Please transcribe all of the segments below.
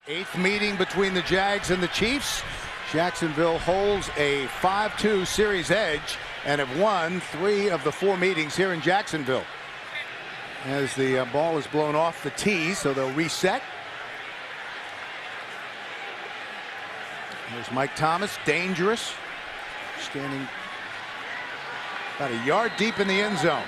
Eighth meeting between the Jags and the Chiefs. Jacksonville holds a 5-2 series edge and have won 3 of the 4 meetings here in Jacksonville. As the ball is blown off the tee, so they'll reset. There's Mike Thomas, dangerous, standing about a yard deep in the end zone.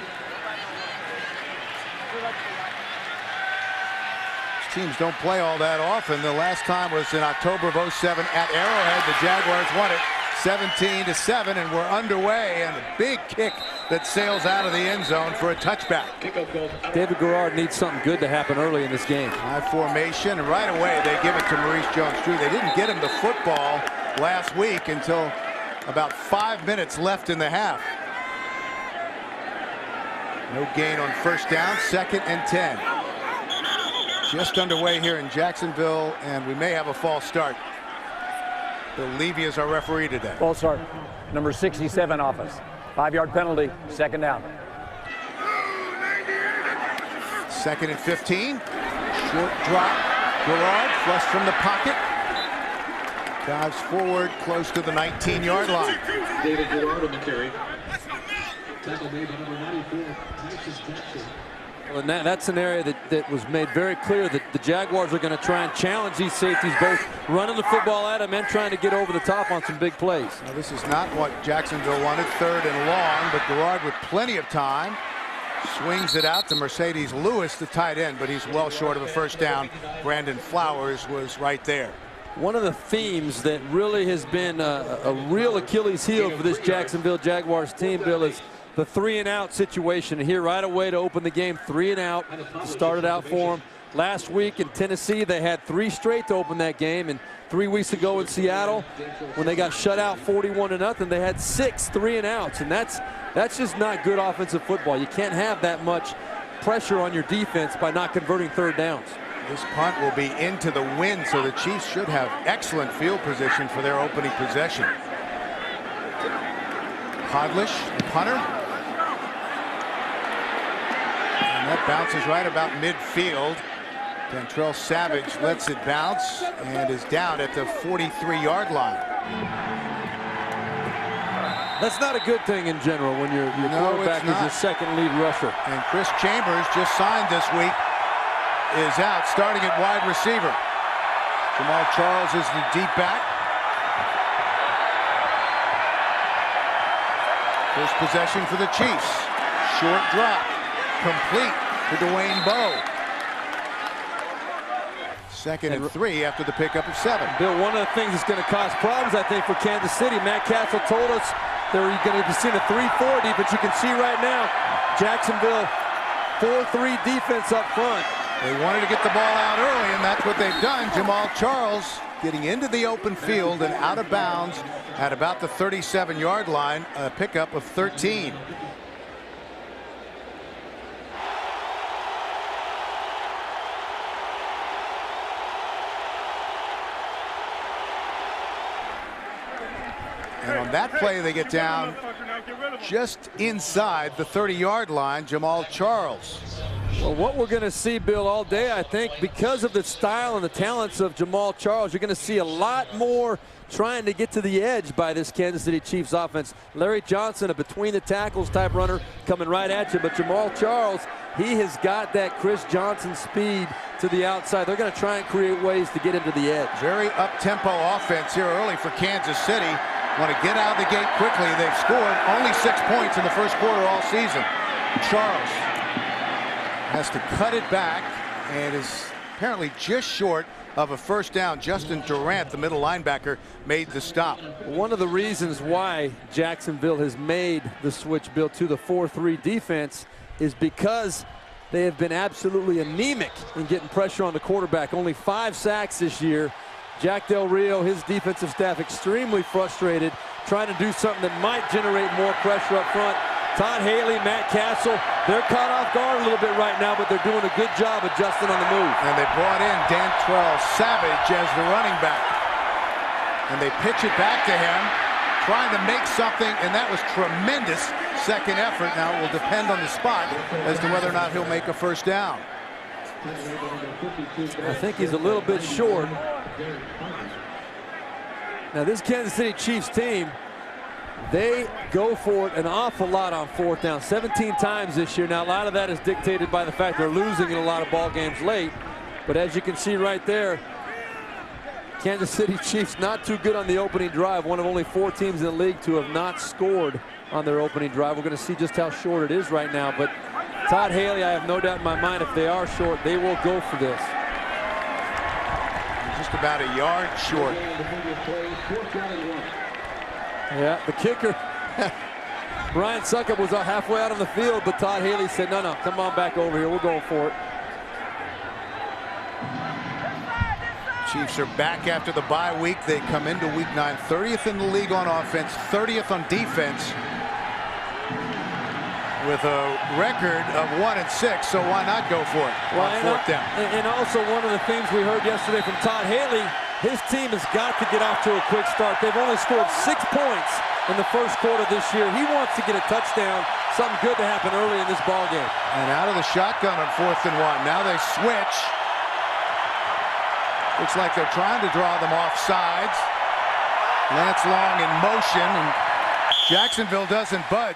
Teams don't play all that often. The last time was in October of '07 at Arrowhead. The Jaguars won it 17-7, and we're underway, and a big kick that sails out of the end zone for a touchback. David Garrard needs something good to happen early in this game. High formation, and right away they give it to Maurice Jones-Drew. They didn't get him the football last week until about 5 minutes left in the half. No gain on first down, 2nd and 10. Just underway here in Jacksonville, and we may have a false start. Bill Levy is our referee today. False start, number 67 offense. 5-yard penalty, 2nd down. 2nd and 15. Short drop. Garrard flush from the pocket. Dives forward close to the 19-yard line. David Garrard on the carry. Tackle made by number 94, Tyson Jackson. Well, and that's an area that was made very clear that the Jaguars are going to try and challenge these safeties, both running the football at them and trying to get over the top on some big plays. Now, this is not what Jacksonville wanted, 3rd and long, but Garrard with plenty of time swings it out to Mercedes Lewis, the tight end, but he's well short of a first down. Brandon Flowers was right there. One of the themes that really has been a real Achilles heel for this Jacksonville Jaguars team, Bill, is the 3-and-out situation. And here right away to open the game, 3-and-out, started out for them. Last week in Tennessee, they had 3 straight to open that game. And 3 weeks ago in Seattle, when they got shut out 41-0, they had 6 3-and-outs. And that's just not good offensive football. You can't have that much pressure on your defense by not converting 3rd downs. This punt will be into the wind, so the Chiefs should have excellent field position for their opening possession. Hodlish, the punter. And that bounces right about midfield. Dentrell Savage lets it bounce and is down at the 43-yard line. That's not a good thing in general when your quarterback is your 2nd lead rusher. And Chris Chambers, just signed this week, is out starting at wide receiver. Jamal Charles is the deep back. First possession for the Chiefs. Short drop. Complete to Dwayne Bowe. 2nd and 3 after the pickup of 7. Bill, one of the things that's going to cause problems, I think, for Kansas City, Matt Castle told us they're going to be seeing a 3-40, but you can see right now, Jacksonville 4-3 defense up front. They wanted to get the ball out early, and that's what they've done. Jamal Charles getting into the open field and out of bounds at about the 37-yard line, a pickup of 13. And on that play, they get down just inside the 30-yard line, Jamal Charles. Well, what we're going to see, Bill, all day, I think, because of the style and the talents of Jamal Charles, you're going to see a lot more trying to get to the edge by this Kansas City Chiefs offense. Larry Johnson, a between-the-tackles type runner, coming right at you. But Jamal Charles, he has got that Chris Johnson speed to the outside. They're going to try and create ways to get him to the edge. Very up-tempo offense here early for Kansas City. Want to get out of the gate quickly. They've scored only 6 points in the first quarter all season. Charles has to cut it back and is apparently just short of a first down. Justin Durant, the middle linebacker, made the stop. One of the reasons why Jacksonville has made the switch, Bill, to the 4-3 defense is because they have been absolutely anemic in getting pressure on the quarterback. Only 5 sacks this year. Jack Del Rio, his defensive staff, extremely frustrated, trying to do something that might generate more pressure up front. Todd Haley, Matt Castle, they're caught off guard a little bit right now, but they're doing a good job adjusting on the move. And they brought in Dentrell Savage as the running back. And they pitch it back to him, trying to make something, and that was tremendous second effort. Now it will depend on the spot as to whether or not he'll make a first down. I think he's a little bit short. Now this Kansas City Chiefs team, they go for it an awful lot on fourth down, 17 times this year. Now a lot of that is dictated by the fact they're losing in a lot of ball games late. But as you can see right there, Kansas City Chiefs not too good on the opening drive. One of only 4 teams in the league to have not scored on their opening drive. We're going to see just how short it is right now. But Todd Haley, I have no doubt in my mind, if they are short, they will go for this. Just about a yard short. Yeah, the kicker, Brian Suckup, was halfway out on the field, but Todd Haley said, no, come on back over here. We're going for it. Chiefs are back after the bye week. They come into week 9, 30th in the league on offense, 30th on defense, with a record of 1-6. So why not go for it on fourth down? And also one of the things we heard yesterday from Todd Haley, his team has got to get off to a quick start. They've only scored 6 points in the first quarter this year. He wants to get a touchdown, something good to happen early in this ball game. And out of the shotgun on 4th and 1. Now they switch. Looks like they're trying to draw them off sides. Lance Long in motion, and Jacksonville doesn't budge.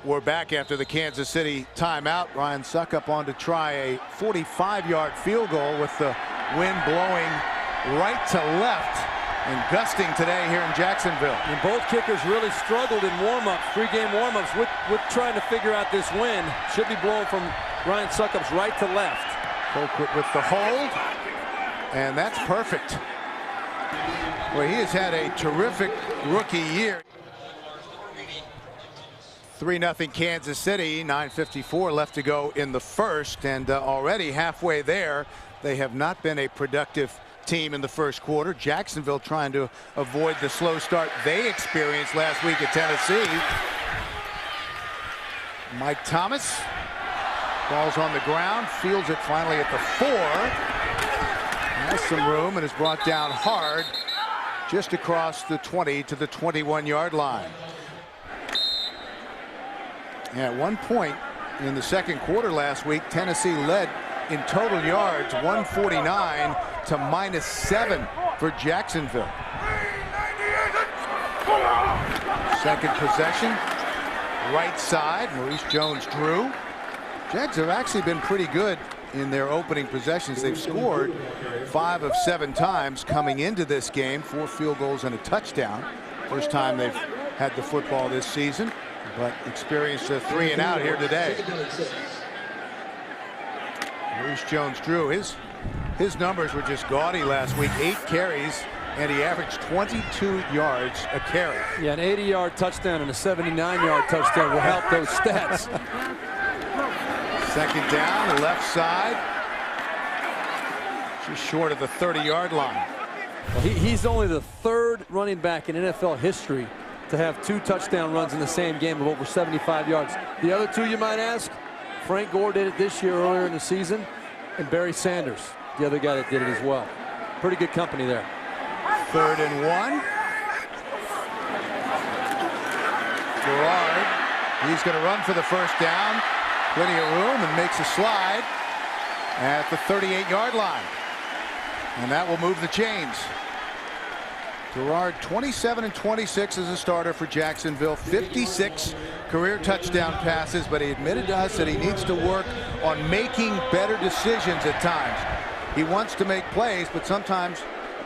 We're back after the Kansas City timeout. Ryan Suckup on to try a 45-yard field goal with the wind blowing right to left and gusting today here in Jacksonville. And both kickers really struggled in warm-ups, pregame warm-ups, with trying to figure out this wind. Should be blowing from Ryan Suckup's right to left. Colquitt with the hold. And that's perfect. Well, he has had a terrific rookie year. 3-0 Kansas City, 9:54 left to go in the first, and already halfway there. They have not been a productive team in the first quarter. Jacksonville trying to avoid the slow start they experienced last week at Tennessee. Mike Thomas, ball's on the ground, fields it finally at the 4. Has some room and is brought down hard just across the 20 to the 21-yard line. And at one point in the second quarter last week, Tennessee led in total yards, 149 to -7 for Jacksonville. Second possession, right side, Maurice Jones-Drew. Jags have actually been pretty good in their opening possessions. They've scored 5 of 7 times coming into this game, 4 field goals and a touchdown. First time they've had the football this season, but experienced a 3 and out here today. Maurice Jones-Drew, his numbers were just gaudy last week. 8 carries, and he averaged 22 yards a carry. Yeah, an 80-yard touchdown and a 79-yard touchdown will help those stats. Second down, the left side. Just short of the 30-yard line. Well, he's only the 3rd running back in NFL history to have 2 touchdown runs in the same game of over 75 yards. The other 2, you might ask, Frank Gore did it this year earlier in the season, and Barry Sanders, the other guy that did it as well. Pretty good company there. 3rd and 1. Gerard, he's going to run for the first down. Plenty of room, and makes a slide at the 38-yard line. And that will move the chains. Gerard, 27-26 as a starter for Jacksonville. 56 career touchdown passes, but he admitted to us that he needs to work on making better decisions at times. He wants to make plays, but sometimes,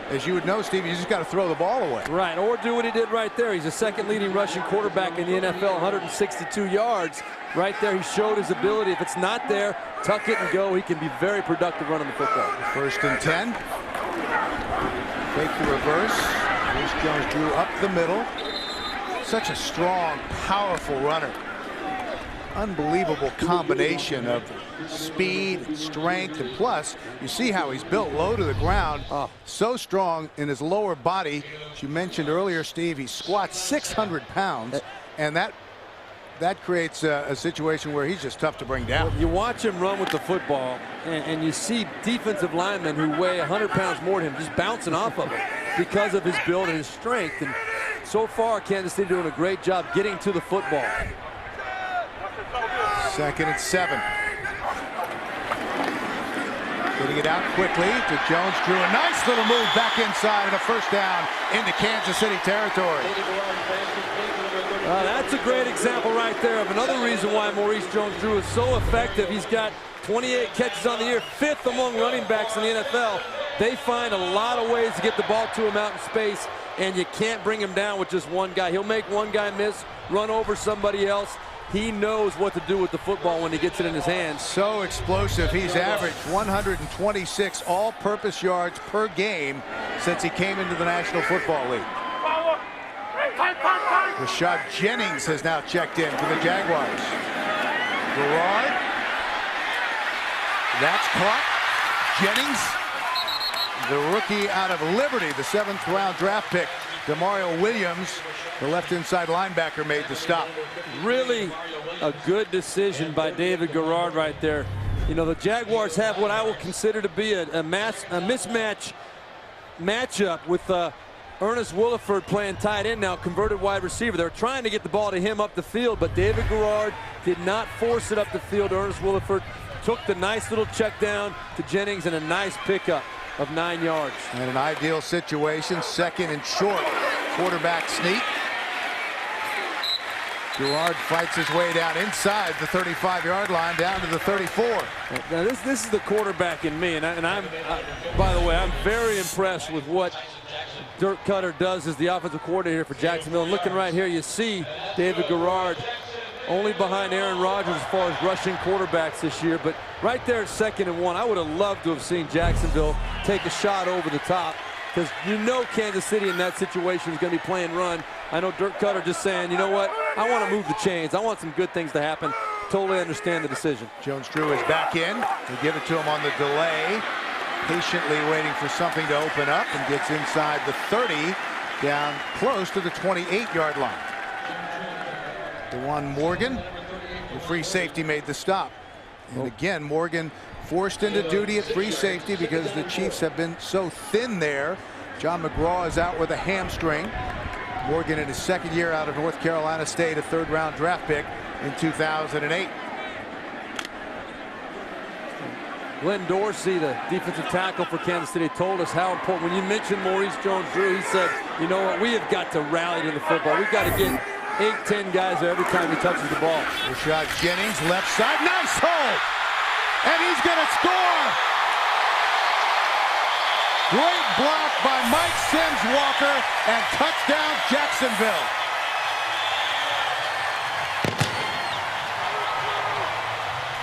as you would know, Steve, you just got to throw the ball away. Right, or do what he did right there. He's the 2nd leading rushing quarterback in the NFL, 162 yards. Right there, he showed his ability. If it's not there, tuck it and go. He can be very productive running the football. 1st and 10. Fake the reverse. Maurice Jones-Drew up the middle. Such a strong, powerful runner. Unbelievable combination of speed, strength, and plus, you see how he's built low to the ground. So strong in his lower body. As you mentioned earlier, Steve, he squats 600 pounds, and that creates a situation where he's just tough to bring down. You watch him run with the football, and you see defensive linemen who weigh 100 pounds more than him just bouncing off of him because of his build and his strength. And so far, Kansas City doing a great job getting to the football. 2nd and 7. Getting it out quickly to Jones. Drew a nice little move back inside and a first down into Kansas City territory. That's a great example right there of another reason why Maurice Jones-Drew is so effective. He's got 28 catches on the year, 5th among running backs in the NFL. They find a lot of ways to get the ball to him out in space, and you can't bring him down with just one guy. He'll make one guy miss, run over somebody else. He knows what to do with the football when he gets it in his hands. So explosive. He's averaged 126 all-purpose yards per game since he came into the National Football League. Rashad Jennings has now checked in for the Jaguars. Garrard. That's caught. Jennings, the rookie out of Liberty, the 7th-round draft pick. Demario Williams, the left inside linebacker, made the stop. Really a good decision by David Garrard right there. You know, the Jaguars have what I will consider to be a mismatch matchup with Ernest Williford playing tight end now, converted wide receiver. They're trying to get the ball to him up the field, but David Garrard did not force it up the field. Ernest Williford took the nice little check down to Jennings and a nice pickup of 9 yards. And an ideal situation, 2nd and short. Quarterback sneak. Garrard fights his way down inside the 35-yard line, down to the 34. Now this is the quarterback in me, and I'm by the way, I'm very impressed with what Dirk Cutter does as the offensive coordinator for Jacksonville. And looking right here, you see David Garrard only behind Aaron Rodgers as far as rushing quarterbacks this year, but right there at 2nd and 1, I would have loved to have seen Jacksonville take a shot over the top, because you know Kansas City in that situation is going to be playing run. I know Dirk Cutter just saying, you know what, I want to move the chains. I want some good things to happen. Totally understand the decision. Jones-Drew is back in. They give it to him on the delay. Patiently waiting for something to open up, and gets inside the 30, down close to the 28-yard line. DeJuan Morgan, the free safety, made the stop. And again, Morgan forced into duty at free safety because the Chiefs have been so thin there. John McGraw is out with a hamstring. Morgan in his 2nd year out of North Carolina State, a 3rd-round draft pick in 2008. Glenn Dorsey, the defensive tackle for Kansas City, told us how important. When you mentioned Maurice Jones-Drew, he said, you know what, we have got to rally to the football. We've got to get 8-10 guys there every time he touches the ball. Rashad Jennings, left side, nice hole! And he's going to score! Great block by Mike Sims-Walker, and touchdown Jacksonville.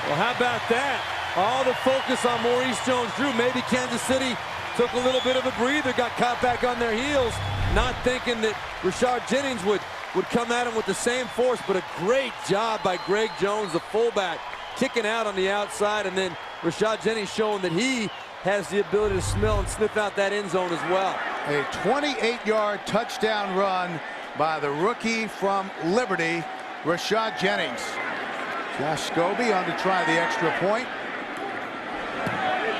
Well, how about that? All the focus on Maurice Jones-Drew. Maybe Kansas City took a little bit of a breather, got caught back on their heels, not thinking that Rashad Jennings would come at him with the same force, but a great job by Greg Jones, the fullback, kicking out on the outside, and then Rashad Jennings showing that he has the ability to smell and sniff out that end zone as well. A 28-yard touchdown run by the rookie from Liberty, Rashad Jennings. Josh Scobie on to try the extra point.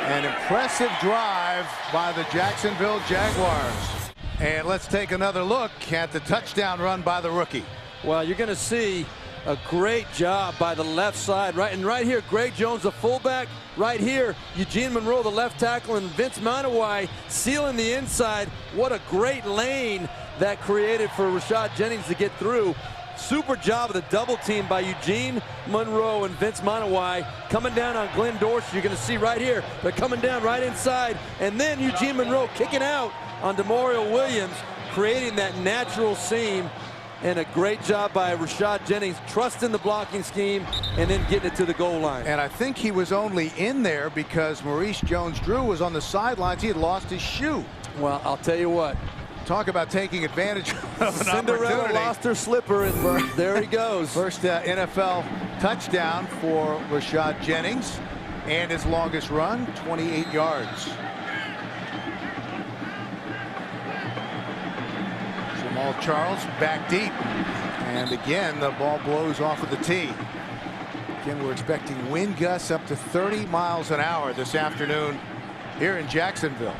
An impressive drive by the Jacksonville Jaguars. And let's take another look at the touchdown run by the rookie. Well, you're going to see a great job by the left side. Right here, Greg Jones, the fullback. Right here, Eugene Monroe, the left tackle, and Vince Manawai sealing the inside. What a great lane that created for Rashad Jennings to get through. Super job of the double team by Eugene Monroe and Vince Manawai coming down on Glenn Dorsey. You're going to see right here, they're coming down right inside, and then Eugene Monroe kicking out on Demario Williams, creating that natural seam. And a great job by Rashad Jennings, trusting the blocking scheme and then getting it to the goal line. And I think he was only in there because Maurice Jones-Drew was on the sidelines. He had lost his shoe. Well, I'll tell you what. Talk about taking advantage of an Cinderella opportunity. Lost her slipper, and there he goes. First NFL touchdown for Rashad Jennings, and his longest run, 28 yards. Jamal Charles back deep, and again the ball blows off of the tee. Again, we're expecting wind gusts up to 30 miles an hour this afternoon here in Jacksonville.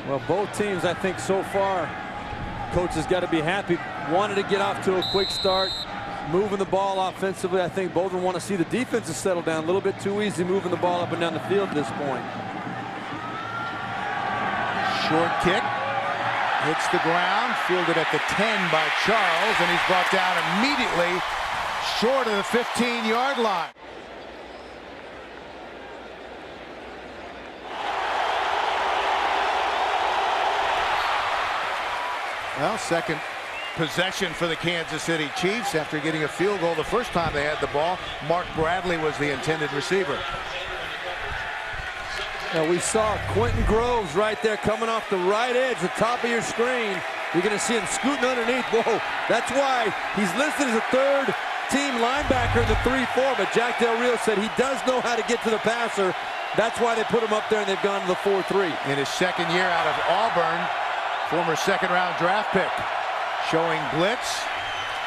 Well, both teams, I think so far, coach has got to be happy. Wanted to get off to a quick start. moving the ball offensively. I think both of them want to see the defense to settle down. A little bit too easy moving the ball up and down the field at this point. Short kick. Hits the ground. Fielded at the 10 by Charles. And he's brought down immediately short of the 15-yard line. Well, second possession for the Kansas City Chiefs after getting a field goal the first time they had the ball. Mark Bradley was the intended receiver. Now we saw Quentin Groves right there coming off the right edge, the top of your screen. You're going to see him scooting underneath. Whoa, that's why he's listed as a third-team linebacker in the 3-4, but Jack Del Rio said he does know how to get to the passer. That's why they put him up there and they've gone to the 4-3. In his second year out of Auburn, former second-round draft pick. Showing blitz.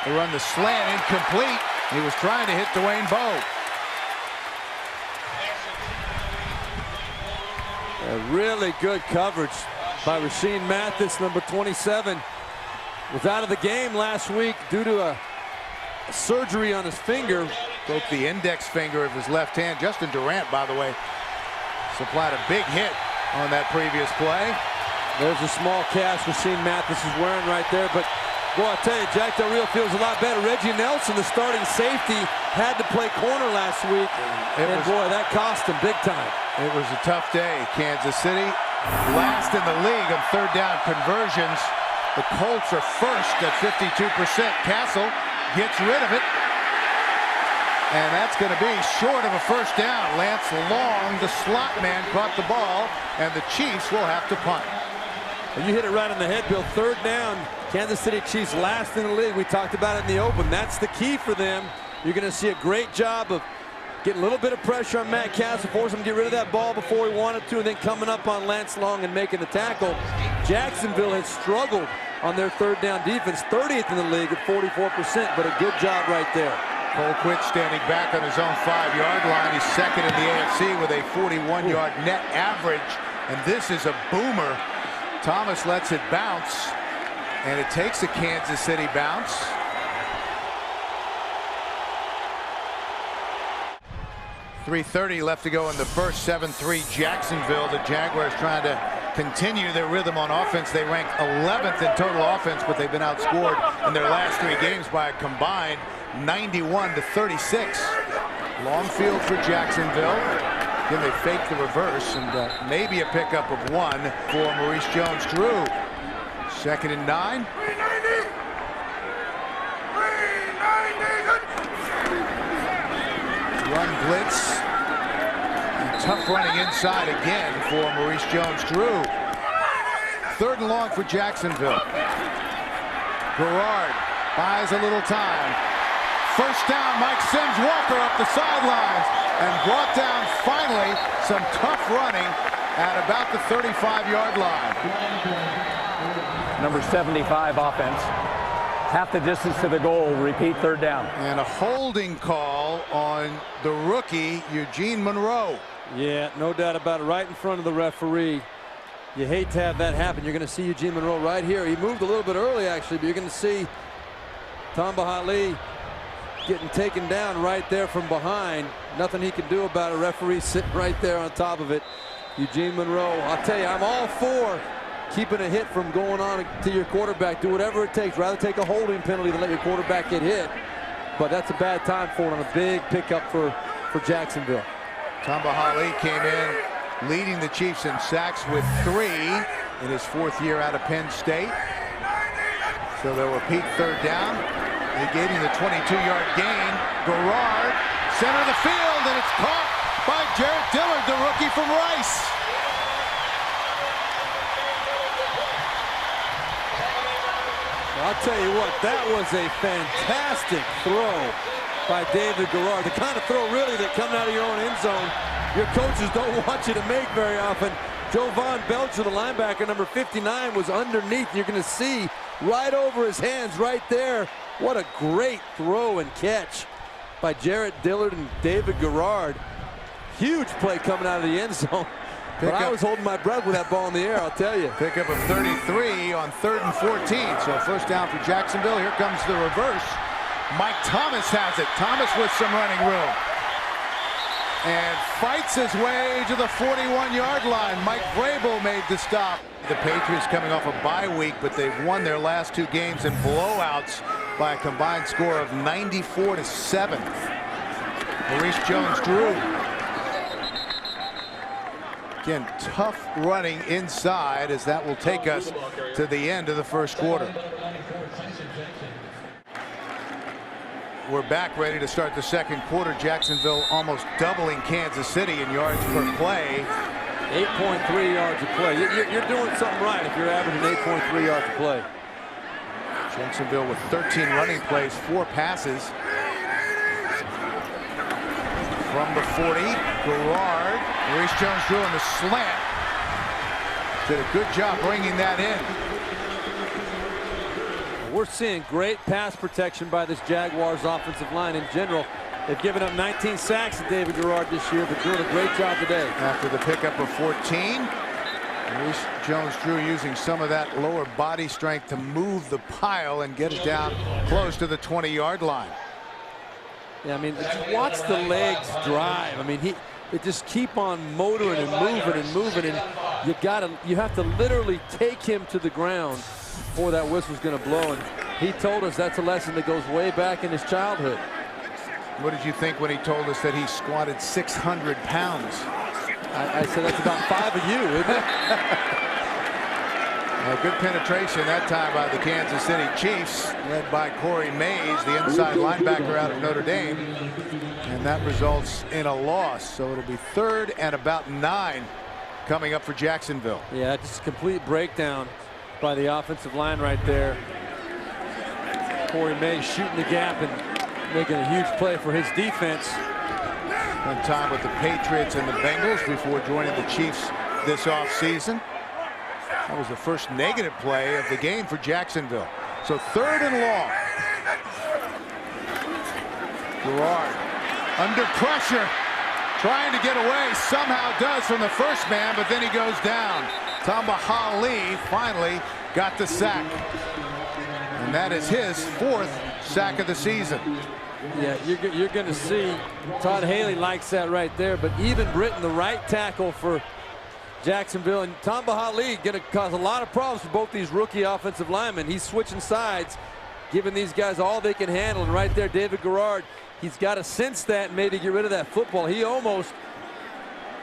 They run the slant incomplete. He was trying to hit Dwayne Bowe. A really good coverage by Rasheed Mathis, number 27. Was out of the game last week due to a surgery on his finger. Broke the index finger of his left hand. Justin Durant, by the way, supplied a big hit on that previous play. There's a small cast Rasheed Mathis is wearing right there, but boy, I tell you, Jack Del Rio feels a lot better. Reggie Nelson, the starting safety, had to play corner last week, boy, that cost him big time. It was a tough day. Kansas City, last in the league on third down conversions. The Colts are first at 52%. Castle gets rid of it, and that's going to be short of a first down. Lance Long, the slot man, caught the ball, and the Chiefs will have to punt. And you hit it right on the head, Bill. Third down, Kansas City Chiefs last in the league. We talked about it in the open. That's the key for them. You're going to see a great job of getting a little bit of pressure on Matt Castle, force him to get rid of that ball before he wanted to, and then coming up on Lance Long and making the tackle. Jacksonville has struggled on their third down defense, 30th in the league at 44%, but a good job right there. Colquitt standing back on his own 5-yard line. He's second in the AFC with a 41-yard net average, and this is a boomer. Thomas lets it bounce, and it takes a Kansas City bounce. .330 left to go in the first. 7-3 Jacksonville. The Jaguars trying to continue their rhythm on offense. They rank 11th in total offense, but they've been outscored in their last 3 games by a combined 91-36. Long field for Jacksonville. Then they fake the reverse, and maybe a pickup of 1 for Maurice Jones-Drew. 2nd and 9. Run blitz. And tough running inside again for Maurice Jones-Drew. 3rd and long for Jacksonville. Garrard buys a little time. First down, Mike Sims Walker up the sidelines and brought down finally some tough running at about the 35-yard line. Number 75 offense. Half the distance to the goal. Repeat 3rd down. And a holding call on the rookie, Eugene Monroe. Yeah, no doubt about it. Right in front of the referee. You hate to have that happen. You're going to see Eugene Monroe right here. He moved a little bit early, actually, but you're going to see Tamba Hali getting taken down right there from behind. Nothing he can do about it. Referee sitting right there on top of it. Eugene Monroe, I'll tell you, I'm all for keeping a hit from going on to your quarterback. Do whatever it takes. Rather take a holding penalty than let your quarterback get hit. But that's a bad time for him on a big pickup for Jacksonville. Tamba Hali came in leading the Chiefs in sacks with 3 in his 4th year out of Penn State. So they'll repeat 3rd down. They gave him the 22-yard gain. Garrard, center of the field, and it's caught by Jared Dillard, the rookie from Rice. I'll tell you what, that was a fantastic throw by David Garrard. The kind of throw really that coming out of your own end zone, your coaches don't want you to make very often. Jovan Belcher, the linebacker, number 59, was underneath. You're going to see right over his hands right there. What a great throw and catch by Jarrett Dillard and David Garrard. Huge play coming out of the end zone. But I was holding my breath with that ball in the air, I'll tell you. Pickup of 33 on 3rd and 14. So 1st down for Jacksonville. Here comes the reverse. Mike Thomas has it. Thomas with some running room. And fights his way to the 41-yard line. Mike Vrabel made the stop. The Patriots coming off a bye week, but they've won their last 2 games in blowouts by a combined score of 94-7. Maurice Jones-Drew. Again, tough running inside, as that will take us to the end of the first quarter. We're back ready to start the second quarter. Jacksonville almost doubling Kansas City in yards per play. 8.3 yards a play. You're doing something right if you're averaging 8.3 yards a play. Jacksonville with 13 running plays, 4 passes. From the 40, Garrard. Maurice Jones-Drew in the slant. Did a good job bringing that in. We're seeing great pass protection by this Jaguars offensive line in general. They've given up 19 sacks to David Garrard this year, but doing a great job today. After the pickup of 14, Maurice Jones-Drew using some of that lower body strength to move the pile and get it down close to the 20-yard line. Yeah, I mean, watch the legs drive. I mean, they just keep on motoring and moving, and you have to literally take him to the ground before that whistle's going to blow. And he told us that's a lesson that goes way back in his childhood. What did you think when he told us that he squatted 600 pounds? I said that's about 5 of you, isn't it? Good penetration that time by the Kansas City Chiefs, led by Corey Mays, the inside linebacker out of Notre Dame. And that results in a loss. So it'll be 3rd and about 9 coming up for Jacksonville. Yeah, just a complete breakdown by the offensive line right there. Corey Mays shooting the gap and making a huge play for his defense. Spent time with the Patriots and the Bengals before joining the Chiefs this offseason. That was the first negative play of the game for Jacksonville. So 3rd and long. Garrard under pressure, trying to get away. Somehow does from the first man, but then he goes down. Tamba Hali finally got the sack. And that is his 4th sack of the season. Yeah, you're going to see Todd Haley likes that right there, but even Britton, the right tackle for Jacksonville, and Tamba Hali going to cause a lot of problems for both these rookie offensive linemen. He's switching sides, giving these guys all they can handle. And right there, David Garrard, he's got to sense that and maybe get rid of that football. He almost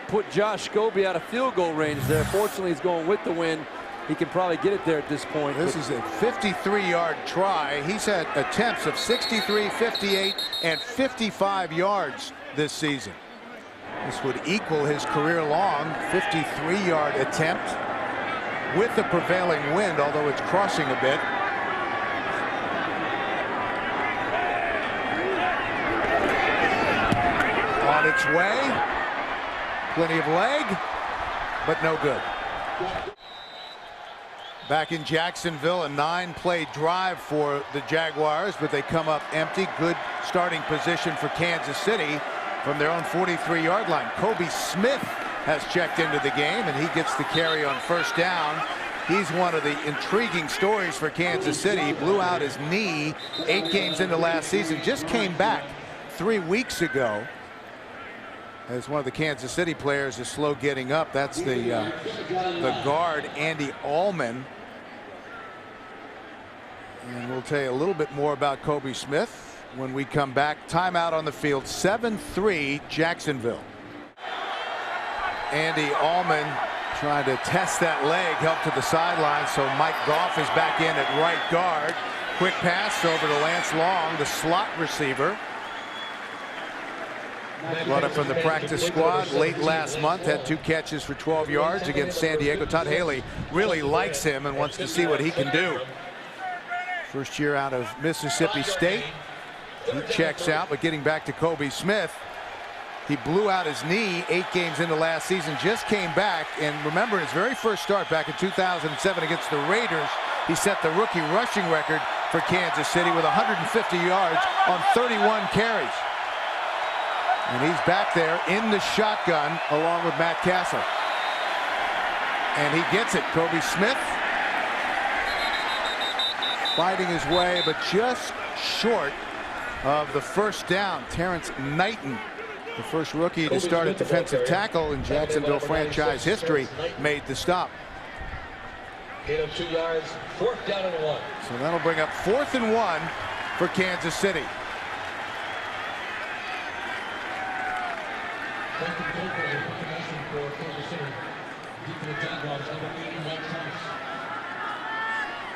put Josh Scobie out of field goal range there. Fortunately, he's going with the wind. He can probably get it there at this point. This is a 53-yard try. He's had attempts of 63, 58, and 55 yards this season. This would equal his career-long 53-yard attempt with the prevailing wind, although it's crossing a bit. On its way. Plenty of leg, but no good. Back in Jacksonville, a 9-play drive for the Jaguars, but they come up empty. Good starting position for Kansas City from their own 43-yard line. Kobe Smith has checked into the game, and he gets the carry on 1st down. He's one of the intriguing stories for Kansas City. He blew out his knee 8 games into last season. Just came back 3 weeks ago. As one of the Kansas City players is slow getting up. That's the guard, Andy Allman. And we'll tell you a little bit more about Kobe Smith when we come back. Timeout on the field, 7-3 Jacksonville. Andy Allman trying to test that leg, help to the sideline, so Mike Goff is back in at right guard. Quick pass over to Lance Long, the slot receiver. Brought up from the practice squad late last month, had 2 catches for 12 yards against San Diego. Todd Haley really likes him and wants to see what he can do. First year out of Mississippi State. He checks out, but getting back to Kobe Smith, he blew out his knee 8 games into last season, just came back, and remember his very first start back in 2007 against the Raiders, he set the rookie rushing record for Kansas City with 150 yards on 31 carries. And he's back there in the shotgun along with Matt Castle. And he gets it. Kobe Smith fighting his way, but just short of the first down. Terrence Knighton, the first rookie to start at defensive tackle in Jacksonville franchise history, made the stop. Gain of 2 yards, 4th down and 1. So that'll bring up 4th and 1 for Kansas City.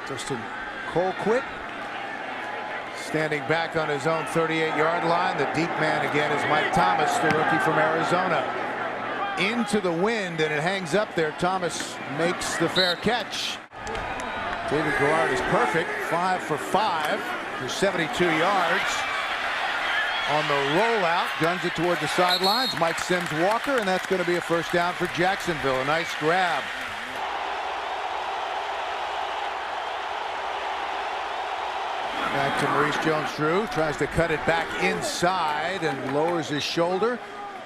Justin Colquitt standing back on his own 38-yard line. The deep man again is Mike Thomas, the rookie from Arizona. Into the wind, and it hangs up there. Thomas makes the fair catch. David Garrard is perfect, 5 for 5 for 72 yards. On the rollout, guns it toward the sidelines. Mike Sims Walker, and that's going to be a first down for Jacksonville. A nice grab. Back to Maurice Jones-Drew, tries to cut it back inside and lowers his shoulder.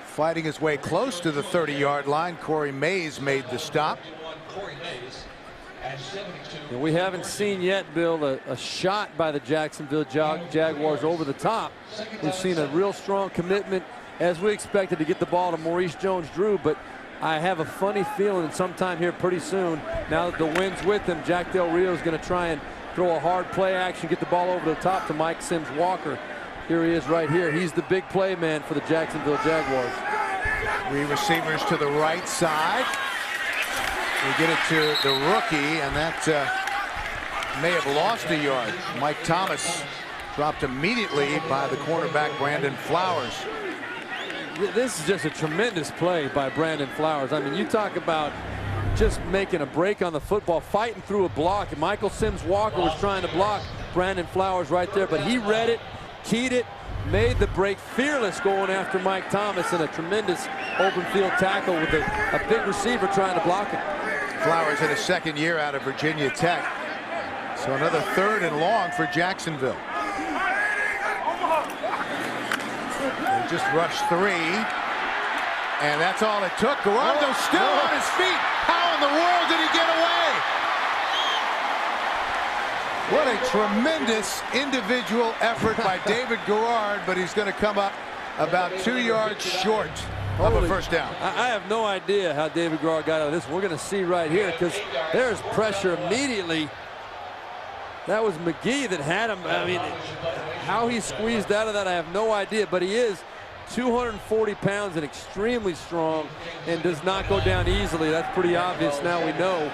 Fighting his way close to the 30-yard line. Corey Mays made the stop. And we haven't seen yet, Bill, a shot by the Jacksonville Jaguars over the top. We've seen a real strong commitment, as we expected, to get the ball to Maurice Jones-Drew, but I have a funny feeling sometime here pretty soon, now that the wind's with him, Jack Del Rio is going to try and throw a hard play action, get the ball over the top to Mike Sims Walker. Here he is right here. He's the big play man for the Jacksonville Jaguars. 3 receivers to the right side. We get it to the rookie, and that may have lost a yard. Mike Thomas dropped immediately by the cornerback Brandon Flowers. This is just a tremendous play by Brandon Flowers. I mean, you talk about just making a break on the football, fighting through a block. And Michael Sims Walker was trying to block Brandon Flowers right there, but he read it, keyed it, made the break, fearless going after Mike Thomas, and a tremendous open field tackle with a big receiver trying to block it. Flowers in his second year out of Virginia Tech. So another 3rd and long for Jacksonville. They just rushed 3. And that's all it took. Garrando's still on his feet. How in the world did he get away? What a tremendous individual effort by David Garrard, but he's going to come up about 2 yards short of a first down. I have no idea how David Garrard got out of this. We're going to see right here, because there's pressure immediately. That was McGee that had him. I mean, how he squeezed out of that, I have no idea, but he is 240 pounds and extremely strong and does not go down easily. That's pretty obvious now, we know.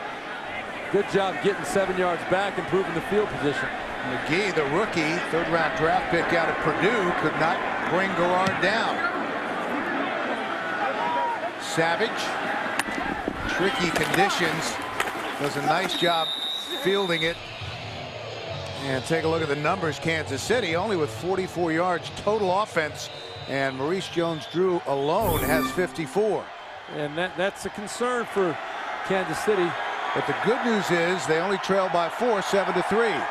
Good job getting 7 yards back, improving the field position. McGee, the rookie, 3rd-round draft pick out of Purdue, could not bring Garrard down. Savage, tricky conditions, does a nice job fielding it. And take a look at the numbers. Kansas City only with 44 yards total offense, and Maurice Jones-Drew alone has 54. And that's a concern for Kansas City. But the good news is they only trail by 4, 7-3.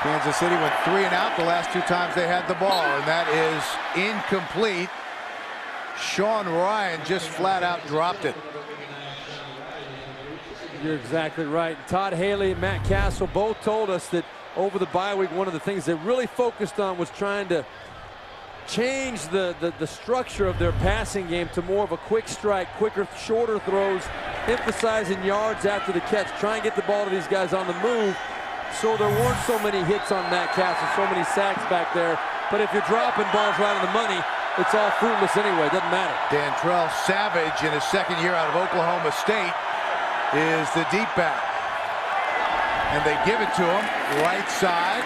Kansas City went 3 and out the last 2 times they had the ball, and that is incomplete. Sean Ryan just flat out dropped it. You're exactly right. Todd Haley and Matt Castle both told us that over the bye week, one of the things they really focused on was trying to change the structure of their passing game to more of a quick strike, quicker, shorter throws, emphasizing yards after the catch, try and get the ball to these guys on the move. So there weren't so many hits on Matt Castle, so many sacks back there. But if you're dropping balls right on the money, it's all fruitless anyway. It doesn't matter. Dantrell Savage, in his second year out of Oklahoma State, is the deep back. And they give it to him, right side.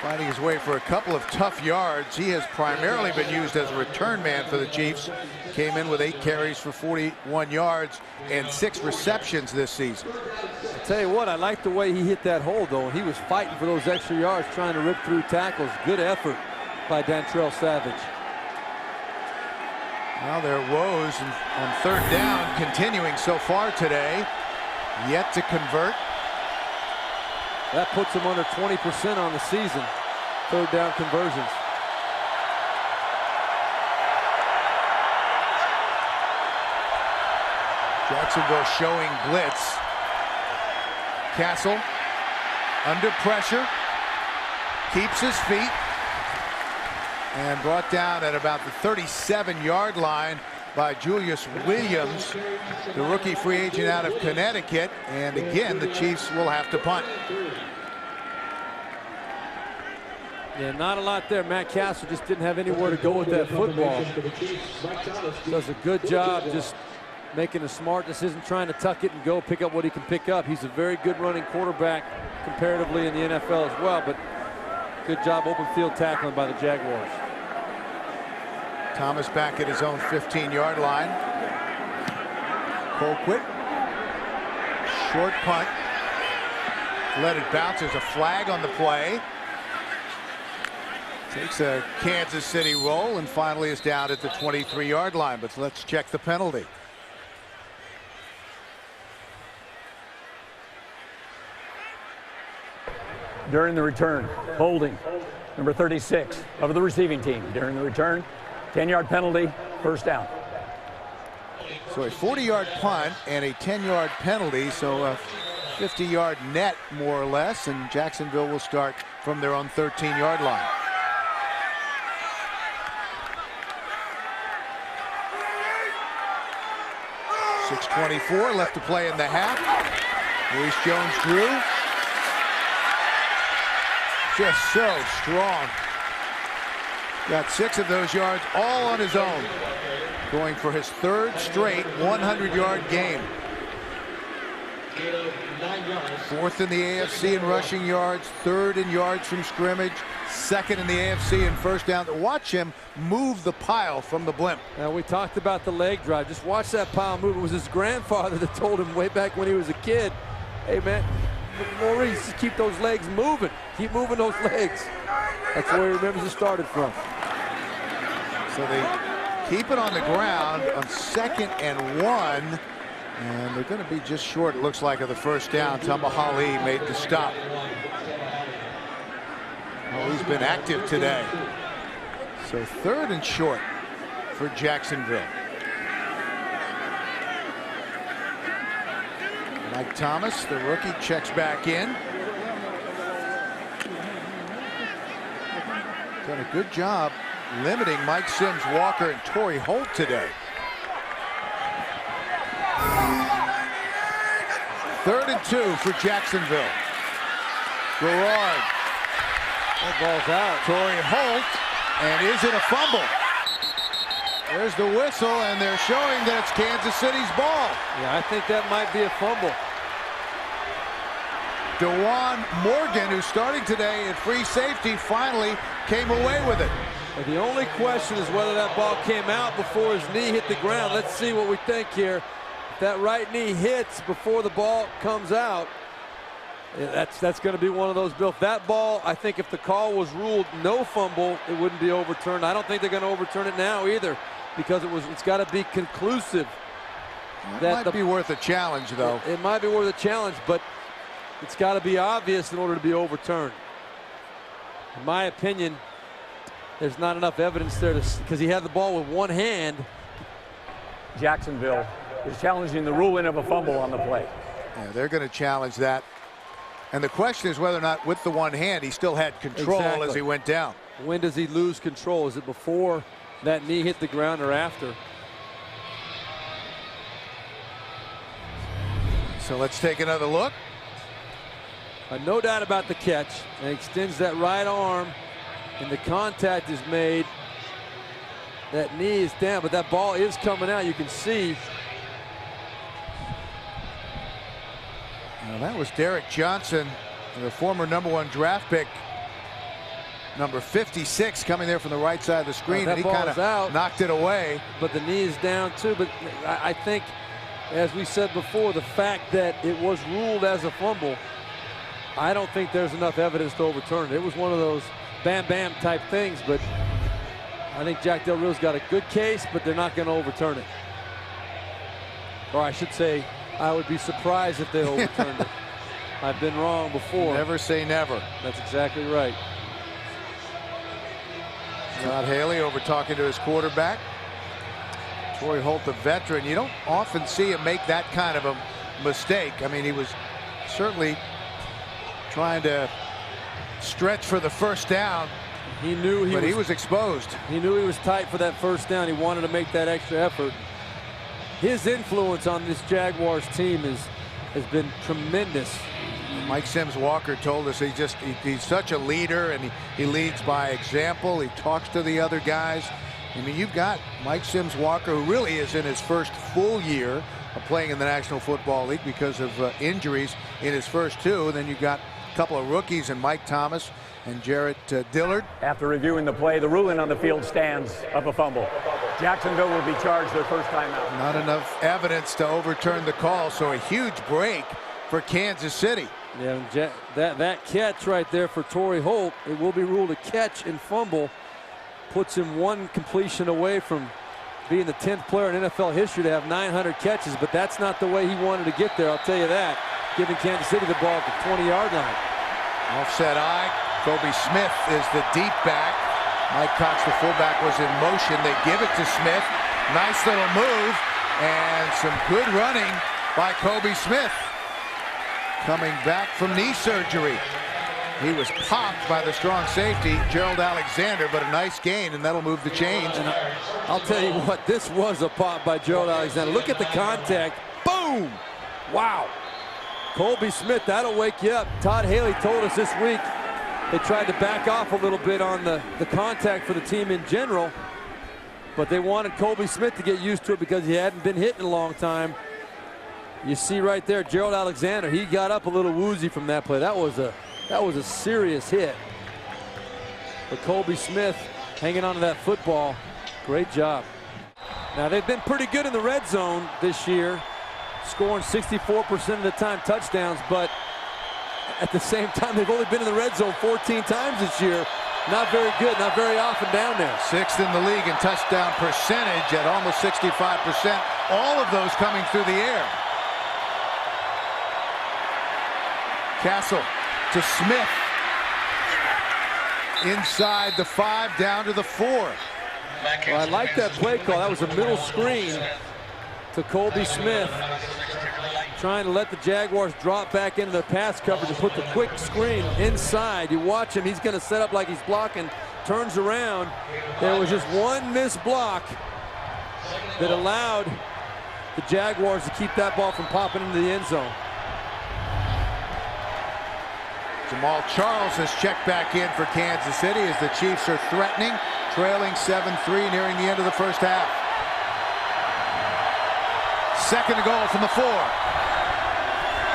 Fighting his way for a couple of tough yards. He has primarily been used as a return man for the Chiefs. Came in with 8 carries for 41 yards and 6 receptions this season. I'll tell you what, I like the way he hit that hole, though. He was fighting for those extra yards, trying to rip through tackles. Good effort by Dantrell Savage. Well, their woes on 3rd down continuing so far today. Yet to convert. That puts them under 20% on the season. 3rd down conversions. Jacksonville showing blitz. Castle under pressure. keeps his feet and brought down at about the 37-yard line by Julius Williams, the rookie free agent out of Connecticut. And again, the Chiefs will have to punt. Yeah, not a lot there. Matt Castle just didn't have anywhere to go with that football. Does a good job just making a smart decision, trying to tuck it and go pick up what he can pick up. He's a very good running quarterback comparatively in the NFL as well, but good job open field tackling by the Jaguars. Thomas back at his own 15-yard line. Colquitt. Short punt. Let it bounce. There's a flag on the play. Takes a Kansas City roll and finally is down at the 23-yard line. But let's check the penalty. During the return, holding, number 36 of the receiving team. During the return, 10-yard penalty, first down. So a 40-yard punt and a 10-yard penalty, so a 50-yard net more or less, and Jacksonville will start from their own 13-yard line. .624 left to play in the half. Maurice Jones-Drew. Just so strong. Got 6 of those yards all on his own. Going for his 3rd straight 100-yard game. 4th in the AFC in rushing yards, 3rd in yards from scrimmage, 2nd in the AFC in first down. Watch him move the pile from the blimp. Now, we talked about the leg drive. Just watch that pile move. It was his grandfather that told him way back when he was a kid, hey, man, Maurice, just keep those legs moving. Keep moving those legs. That's where he remembers it started from. So they keep it on the ground on 2nd and 1. And they're going to be just short, it looks like, of the first down. Tamahali made the stop. Oh, he's been active today. So 3rd and short for Jacksonville. Mike Thomas, the rookie, checks back in. Done a good job limiting Mike Sims, Walker, and Torrey Holt today. 3rd and 2 for Jacksonville. Garrard. That ball's out. Torrey Holt, and is it a fumble? There's the whistle, and they're showing that it's Kansas City's ball. Yeah, I think that might be a fumble. DeJuan Morgan, who's starting today at free safety, finally came away with it. But the only question is whether that ball came out before his knee hit the ground. Let's see what we think here. If that right knee hits before the ball comes out, that's going to be one of those, Bill. If that ball, I think if the call was ruled no fumble, it wouldn't be overturned. I don't think they're going to overturn it now either, because it's got to be conclusive. That might be worth a challenge, though. It might be worth a challenge, but it's got to be obvious in order to be overturned. In my opinion, there's not enough evidence there because he had the ball with one hand. Jacksonville is challenging the ruling of a fumble on the play. Yeah, they're going to challenge that. And the question is whether or not with the one hand he still had control as he went down. When does he lose control? Is it before that knee hit the ground or after? So let's take another look. No doubt about the catch. And he extends that right arm, and the contact is made. That knee is down, but that ball is coming out. You can see. Now that was Derek Johnson, the former #1 draft pick, number 56, coming there from the right side of the screen, and he kind of knocked it away. But the knee is down too. But I think, as we said before, the fact that it was ruled as a fumble, I don't think there's enough evidence to overturn it. It was one of those bam-bam type things, but I think Jack Del Rio's got a good case, but they're not going to overturn it. Or I should say, I would be surprised if they overturned it. I've been wrong before. Never say never. That's exactly right. Todd Haley over talking to his quarterback. Torrey Holt, the veteran. You don't often see him make that kind of a mistake. I mean, he was certainly trying to stretch for the first down. He knew he was exposed. He knew he was tight for that first down. He wanted to make that extra effort. His influence on this Jaguars team has been tremendous. Mike Sims Walker told us he's such a leader, and he leads by example. He talks to the other guys. I mean, you've got Mike Sims Walker, who really is in his first full year of playing in the National Football League because of injuries in his first two. And then you've got a couple of rookies in Mike Thomas and Jarrett Dillard. After reviewing the play, the ruling on the field stands of a fumble. Jacksonville will be charged their first time out. Not enough evidence to overturn the call, so a huge break for Kansas City. Yeah, that catch right there for Torrey Holt, it will be ruled a catch and fumble. Puts him one completion away from being the 10th player in NFL history to have 900 catches, but that's not the way he wanted to get there, I'll tell you that. Giving Kansas City the ball at the 20-yard line. Offset eye. Kobe Smith is the deep back. Mike Cox, the fullback, was in motion. They give it to Smith. Nice little move and some good running by Kobe Smith. Coming back from knee surgery. He was popped by the strong safety, Gerald Alexander, but a nice gain, and that'll move the chains. And I'll tell you what, this was a pop by Gerald Alexander. Look at the contact. Boom! Wow. Kobe Smith, that'll wake you up. Todd Haley told us this week they tried to back off a little bit on the contact for the team in general, but they wanted Kobe Smith to get used to it because he hadn't been hit in a long time. You see right there, Gerald Alexander, he got up a little woozy from that play. That was a serious hit. But Kobe Smith hanging on to that football. Great job. Now, they've been pretty good in the red zone this year, scoring 64% of the time touchdowns, but at the same time, they've only been in the red zone 14 times this year. Not very good, not very often down there. Sixth in the league in touchdown percentage at almost 65%. All of those coming through the air. Castle to Smith. Inside the 5, down to the 4. Well, I like that play call. That was a middle screen to Kobe Smith, trying to let the Jaguars drop back into their pass coverage and put the quick screen inside. You watch him, he's going to set up like he's blocking, turns around. There was just one missed block that allowed the Jaguars to keep that ball from popping into the end zone. Jamal Charles has checked back in for Kansas City as the Chiefs are threatening, trailing 7-3 nearing the end of the first half. Second and goal from the 4.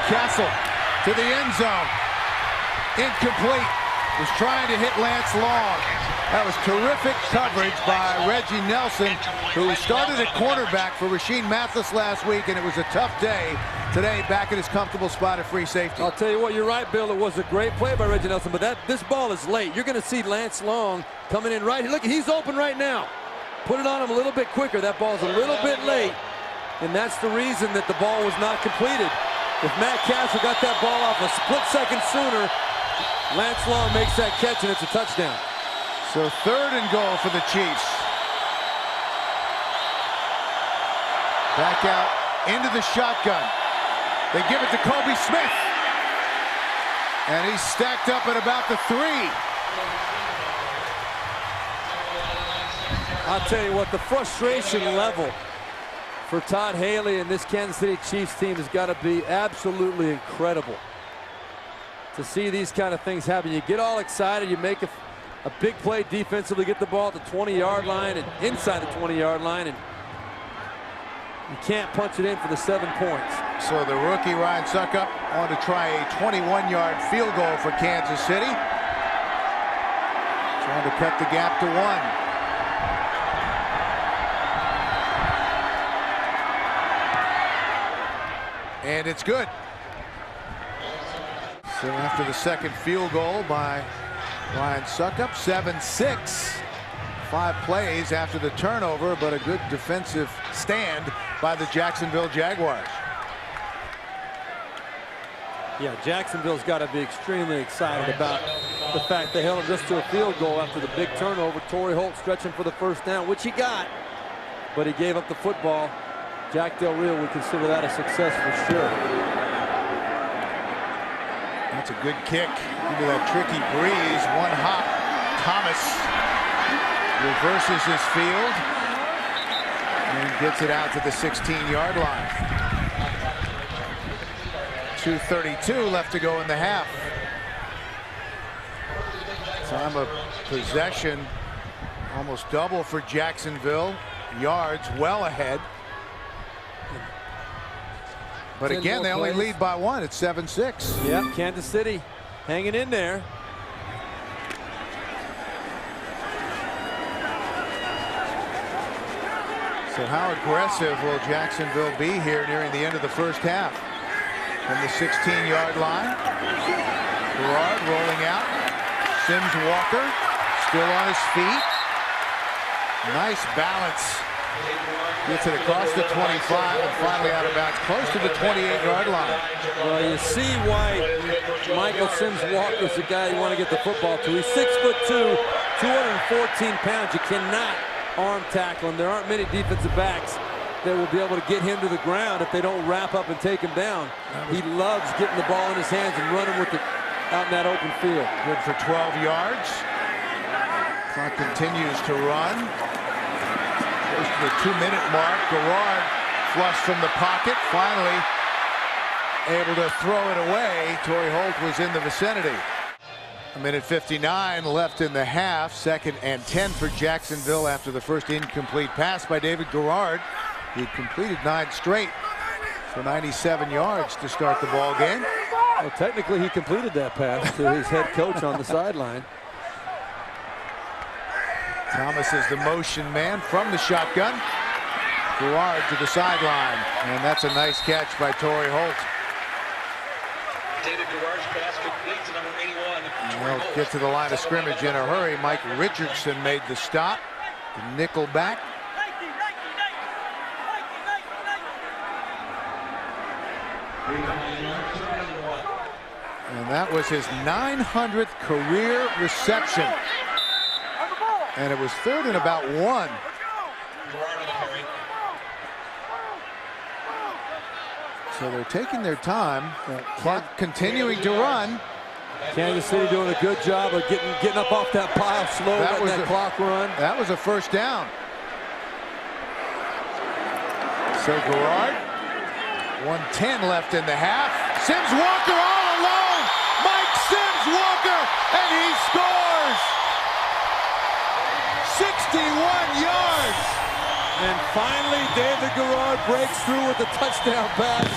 Castle to the end zone. Incomplete. Was trying to hit Lance Long. That was terrific coverage by Reggie Nelson, who started at cornerback for Rasheed Mathis last week, and it was a tough day. Today, back in his comfortable spot at free safety. I'll tell you what, you're right, Bill. It was a great play by Reggie Nelson, but this ball is late. You're going to see Lance Long coming in right. Look, he's open right now. Put it on him a little bit quicker. That ball's a little bit late, and that's the reason that the ball was not completed. If Matt Castle got that ball off a split second sooner, Lance Long makes that catch, and it's a touchdown. So third and goal for the Chiefs. Back out into the shotgun. They give it to Kobe Smith. And he's stacked up at about the 3. I'll tell you what, the frustration level for Todd Haley and this Kansas City Chiefs team has got to be absolutely incredible. To see these kind of things happen. You get all excited, you make a big play defensively, get the ball at the 20-yard line and inside the 20-yard line, and you can't punch it in for the 7 points. So the rookie Ryan Suckup wanted to try a 21-yard field goal for Kansas City. Trying to cut the gap to 1. And it's good. So after the second field goal by Ryan Suckup, 7-6. 5 plays after the turnover, but a good defensive stand by the Jacksonville Jaguars. Yeah, Jacksonville's got to be extremely excited about the fact they held him just to a field goal after the big turnover. Torrey Holt stretching for the first down, which he got, but he gave up the football. Jack Del Rio would consider that a success for sure. That's a good kick into that tricky breeze. One hop. Thomas reverses his field and gets it out to the 16-yard line. 2:32 left to go in the half. Time of possession almost double for Jacksonville. Yards well ahead. But again, they only lead by one. It's 7-6. Yep, Kansas City hanging in there. So how aggressive will Jacksonville be here nearing the end of the first half? From the 16-yard line. Garrard rolling out. Sims Walker still on his feet. Nice balance. Gets it across the 25 and finally out of bounds, close to the 28-yard line. Well, you see why Michael Sims Walker's the guy you want to get the football to. He's 6'2", 214 pounds. You cannot arm tackle him. There aren't many defensive backs that will be able to get him to the ground if they don't wrap up and take him down. He loves getting the ball in his hands and running with it out in that open field. Good for 12 yards. Clock continues to run. Close to the 2-minute mark. Garrard flushed from the pocket. Finally able to throw it away. Torrey Holt was in the vicinity. 1:59 left in the half. 2nd and 10 for Jacksonville after the first incomplete pass by David Garrard. He completed 9 straight for 97 yards to start the ball game. Well, technically, he completed that pass to his head coach on the sideline. Thomas is the motion man from the shotgun. Garrard to the sideline, and that's a nice catch by Torrey Holt. David Garrard's pass complete to number 81. They'll get to the line of scrimmage in a hurry. Mike Richardson made the stop. The nickel back. And that was his 900th career reception. And it was 3rd and about 1. So they're taking their time. Clock continuing to run. Kansas City doing a good job of getting up off that pile slow, letting that clock run. That was a first down. So Garrard, 1:10 left in the half. Sims Walker all alone. Mike Sims Walker, and he scores. 61 yards. And finally, David Garrard breaks through with a touchdown pass.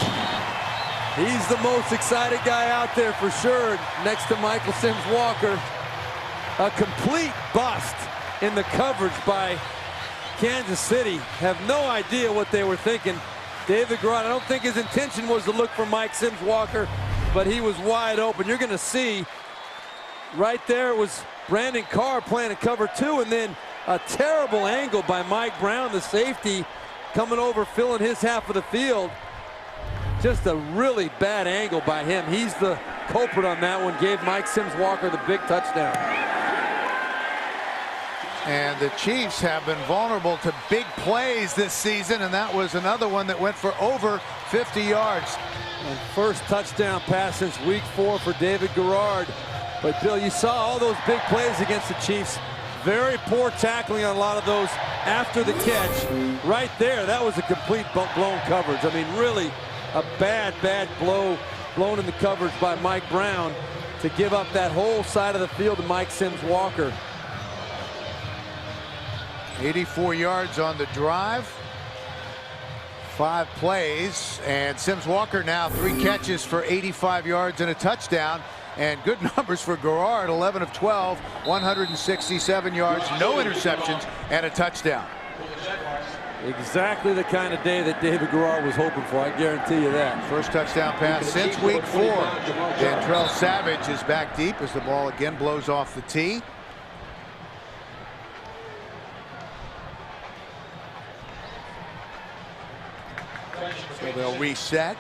He's the most excited guy out there for sure, next to Michael Sims Walker. A complete bust in the coverage by Kansas City. Have no idea what they were thinking. David Garrard, I don't think his intention was to look for Mike Sims Walker, but he was wide open. You're going to see right there it was Brandon Carr playing a cover 2, and then a terrible angle by Mike Brown, the safety, coming over, filling his half of the field. Just a really bad angle by him. He's the culprit on that one. Gave Mike Sims Walker the big touchdown. And the Chiefs have been vulnerable to big plays this season, and that was another one that went for over 50 yards. And first touchdown pass since week 4 for David Garrard. But Bill, you saw all those big plays against the Chiefs. Very poor tackling on a lot of those after the catch. Right there, that was a complete blown coverage. I mean, really a bad blow blown in the coverage by Mike Brown to give up that whole side of the field to Mike Sims Walker. 84 yards on the drive. 5 plays, and Sims Walker now 3 catches for 85 yards and a touchdown. And good numbers for Garrard, 11 of 12, 167 yards, no interceptions, and a touchdown. Exactly the kind of day that David Garrard was hoping for, I guarantee you that. First touchdown pass since week 4. Dantrell Savage is back deep as the ball again blows off the tee. So they'll reset.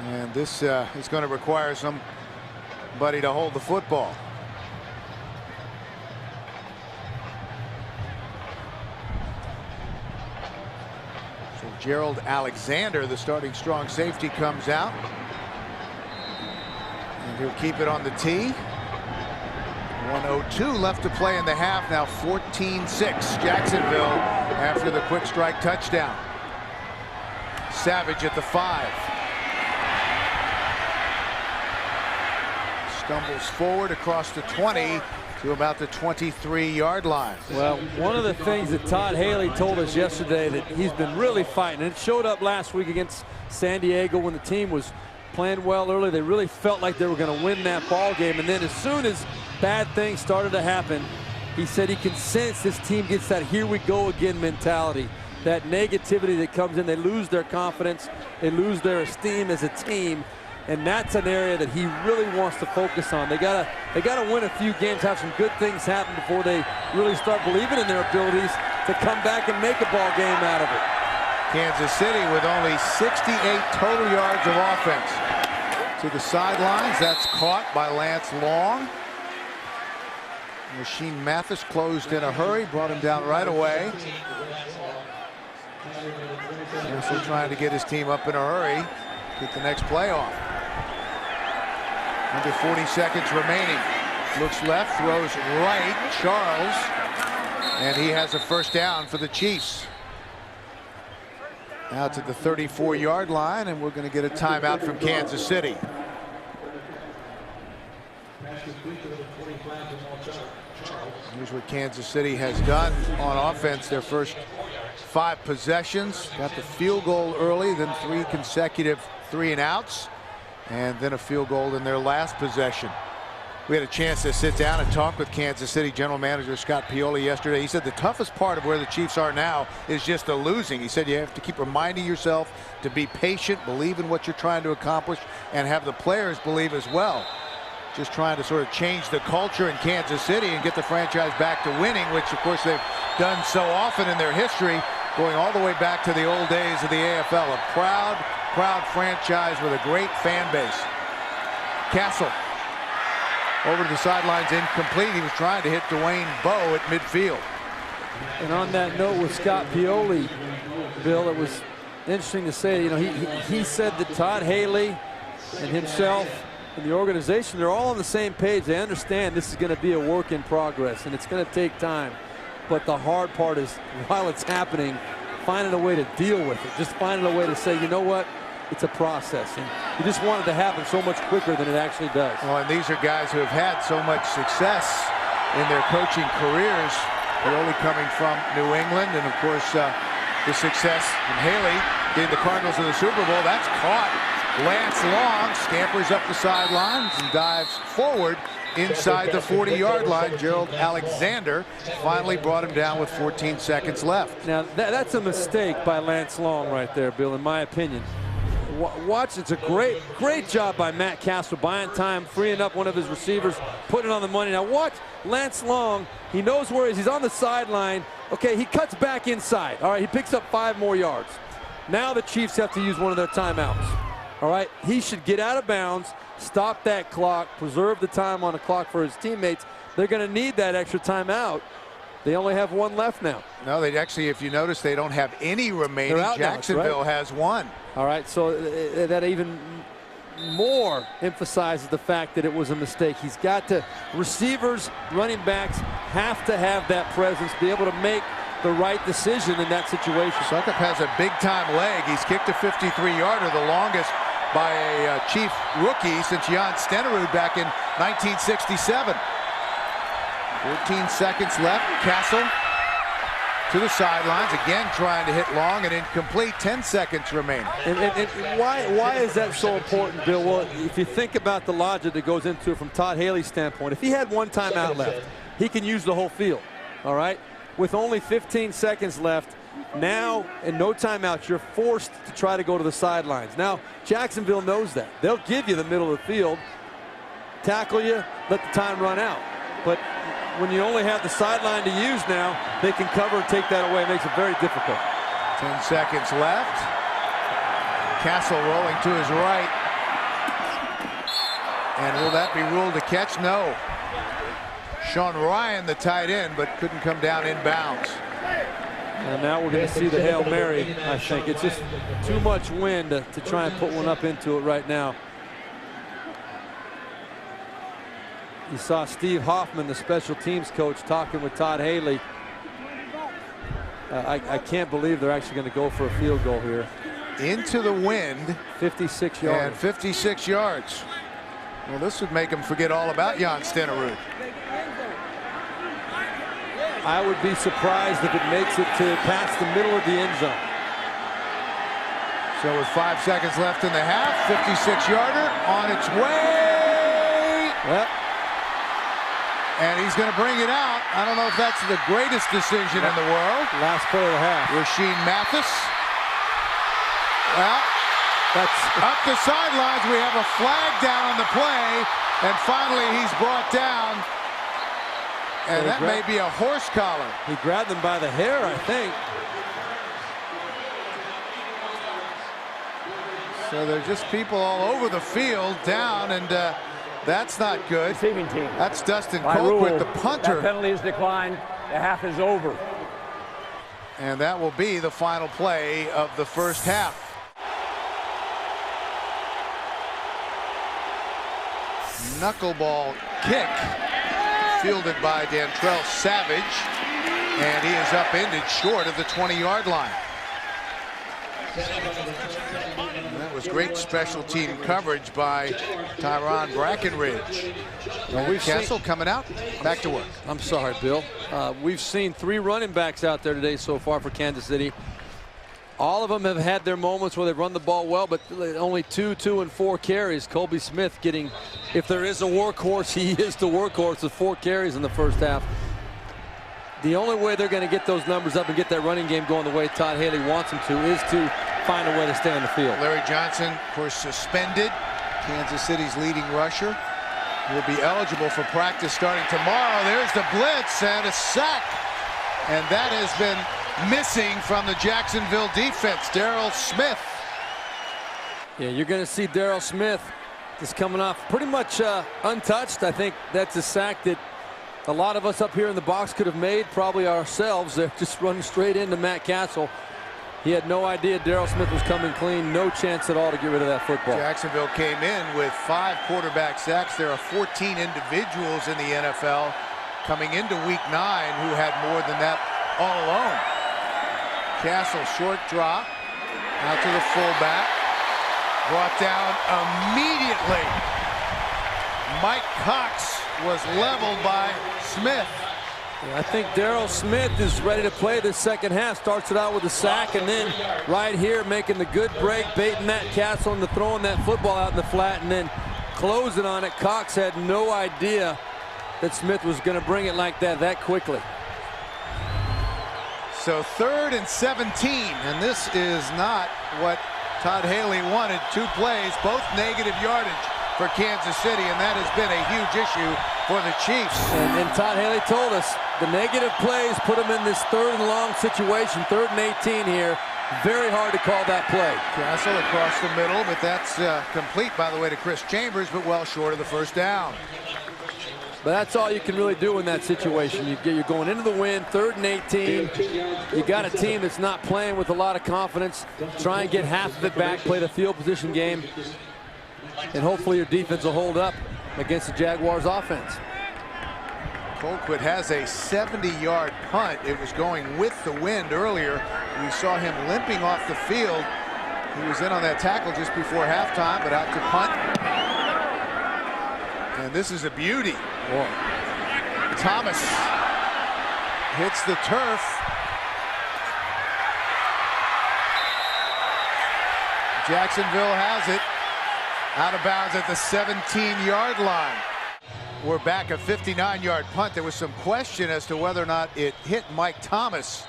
And this is going to require somebody to hold the football. So Gerald Alexander, the starting strong safety, comes out. And he'll keep it on the tee. 1:02 left to play in the half. Now 14-6 Jacksonville after the quick strike touchdown. Savage at the 5. Stumbles forward across the 20 to about the 23-yard line. Well, one of the things that Todd Haley told us yesterday that he's been really fighting, and it showed up last week against San Diego when the team was playing well early. They really felt like they were going to win that ball game, and then as soon as bad things started to happen, he said he can sense this team gets that here we go again mentality, that negativity that comes in. They lose their confidence, they lose their esteem as a team, and that's an area that he really wants to focus on. They gotta win a few games, have some good things happen before they really start believing in their abilities to come back and make a ball game out of it. Kansas City with only 68 total yards of offense. To the sidelines, that's caught by Lance Long. Rasheem Mathis closed in a hurry, brought him down right away. Also trying to get his team up in a hurry, get the next play off. Under 40 seconds remaining. Looks left, throws right, Charles. And he has a first down for the Chiefs. Now to the 34-yard line, and we're going to get a timeout from Kansas City. Here's what Kansas City has done on offense their first 5 possessions. Got the field goal early, then 3 consecutive 3-and-outs, and then a field goal in their last possession. We had a chance to sit down and talk with Kansas City general manager Scott Pioli yesterday. He said the toughest part of where the Chiefs are now is just the losing. He said you have to keep reminding yourself to be patient, believe in what you're trying to accomplish, and have the players believe as well. Just trying to sort of change the culture in Kansas City and get the franchise back to winning, which of course they've done so often in their history, going all the way back to the old days of the AFL. A proud franchise with a great fan base. Castle over to the sidelines, incomplete. He was trying to hit Dwayne Bowe at midfield. And on that note with Scott Pioli, Bill, it was interesting to say, you know, he said that Todd Haley and himself and the organization, they're all on the same page. They understand this is going to be a work in progress and it's going to take time. But the hard part is, while it's happening, finding a way to deal with it. Just finding a way to say, you know what? It's a process. And you just want it to happen so much quicker than it actually does. Well, and these are guys who have had so much success in their coaching careers. They're only coming from New England. And, of course, the success in Haley getting the Cardinals to the Super Bowl. That's caught. Lance Long scampers up the sidelines and dives forward inside the 40-yard line. Gerald Alexander finally brought him down with 14 seconds left. Now, that's a mistake by Lance Long right there, Bill, in my opinion. Watch, it's a great job by Matt Castle, buying time, freeing up one of his receivers, putting it on the money. Now watch Lance Long. He knows where he is. He's on the sideline. Okay, he cuts back inside. All right, he picks up 5 more yards. Now the Chiefs have to use one of their timeouts. All right, he should get out of bounds, stop that clock, preserve the time on the clock for his teammates. They're going to need that extra timeout. They only have 1 left now. No, they actually, if you notice, they don't have any remaining. Jacksonville has 1. All right, so that even more emphasizes the fact that it was a mistake. He's got to, receivers, running backs have to have that presence, be able to make the right decision in that situation. Succop has a big-time leg. He's kicked a 53-yarder, the longest by a Chief rookie since Jan Stenerud back in 1967. 14 seconds left. Castle to the sidelines, again trying to hit long and incomplete. 10 seconds remain. And why is that so important, Bill? Well, if you think about the logic that goes into it from Todd Haley's standpoint, if he had 1 timeout left, he can use the whole field, all right? With only 15 seconds left, now and no timeouts, you're forced to try to go to the sidelines. Now, Jacksonville knows that. They'll give you the middle of the field, tackle you, let the time run out. But when you only have the sideline to use now, they can cover and take that away. It makes it very difficult. 10 seconds left. Castle rolling to his right. And will that be ruled a catch? No. Sean Ryan, the tight end, but couldn't come down inbounds. And now we're going to see the Hail Mary, I think. It's just too much wind to try and put one up into it right now. You saw Steve Hoffman, the special teams coach, talking with Todd Haley. I can't believe they're actually going to go for a field goal here. Into the wind. 56 yards. And 56 yards. Well, this would make him forget all about Jan Stenerud. I would be surprised if it makes it to past the middle of the end zone. So with 5 seconds left in the half, 56-yarder on its way. Yep. And he's going to bring it out. I don't know if that's the greatest decision in the world. Last play of the half. Rasheed Mathis. Well, that's up the sidelines. We have a flag down on the play. And finally, he's brought down. And that may be a horse collar. He grabbed him by the hair, I think. So there's just people all over the field down, and that's not good. Receiving team. That's Dustin By rule, Colquitt, the punter. that penalty is declined. The half is over. And that will be the final play of the first half. Knuckleball kick fielded by Dantrell Savage, and he is upended short of the 20-yard line. And that was great special team coverage by Tyron Brackenridge. Well, Castle coming out, back to work. I'm sorry, Bill. We've seen 3 running backs out there today so far for Kansas City. All of them have had their moments where they've run the ball well, but only 2, 2, and 4 carries. Colby Smith getting, if there is a workhorse, he is the workhorse with 4 carries in the first half. The only way they're going to get those numbers up and get that running game going the way Todd Haley wants them to is to find a way to stay on the field. Larry Johnson, of course, suspended. Kansas City's leading rusher will be eligible for practice starting tomorrow. There's the blitz and a sack. And that has been missing from the Jacksonville defense. Darryl Smith. Yeah, you're going to see Darryl Smith just coming off pretty much untouched. I think that's a sack that a lot of us up here in the box could have made, probably ourselves. They're just running straight into Matt Castle. He had no idea Darryl Smith was coming clean. No chance at all to get rid of that football. Jacksonville came in with 5 quarterback sacks. There are 14 individuals in the NFL coming into week 9 who had more than that all alone. Castle, short drop out to the fullback, brought down immediately. Mike Cox was leveled by Smith. I think Darryl Smith is ready to play this second half. Starts it out with a sack, and then right here making the good break, baiting Matt Castle into throwing that football out in the flat, and then closing on it. Cox had no idea that Smith was going to bring it like that quickly. So 3rd and 17, and this is not what Todd Haley wanted. 2 plays, both negative yardage for Kansas City, and that has been a huge issue for the Chiefs. And Todd Haley told us the negative plays put him in this 3rd and long situation, 3rd and 18 here. Very hard to call that play. Castle across the middle, but that's complete, by the way, to Chris Chambers, but well short of the first down. But that's all you can really do in that situation. You're going into the wind, 3rd and 18. You got a team that's not playing with a lot of confidence. Try and get half of it back, play the field position game, and hopefully your defense will hold up against the Jaguars offense. Colquitt has a 70-yard punt. It was going with the wind earlier. We saw him limping off the field. He was in on that tackle just before halftime, but out to punt. And this is a beauty. Boy. Thomas hits the turf. Jacksonville has it. Out of bounds at the 17-yard line. We're back a 59-yard punt. There was some question as to whether or not it hit Mike Thomas.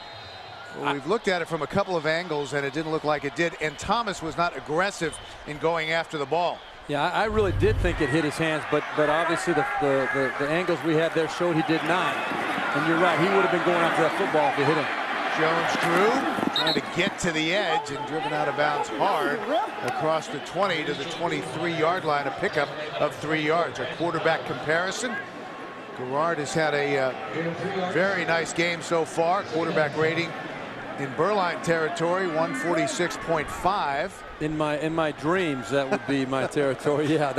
Well, we've looked at it from a couple of angles, and it didn't look like it did. And Thomas was not aggressive in going after the ball. Yeah, I really did think it hit his hands, but obviously the angles we had there showed he did not. And you're right, he would have been going after that football if it hit him. Jones-Drew trying to get to the edge and driven out of bounds hard across the 20 to the 23-yard line, a pickup of 3 yards. A quarterback comparison. Garrard has had a very nice game so far. Quarterback rating in Berline territory, 146.5. In my dreams, that would be my territory. Yeah,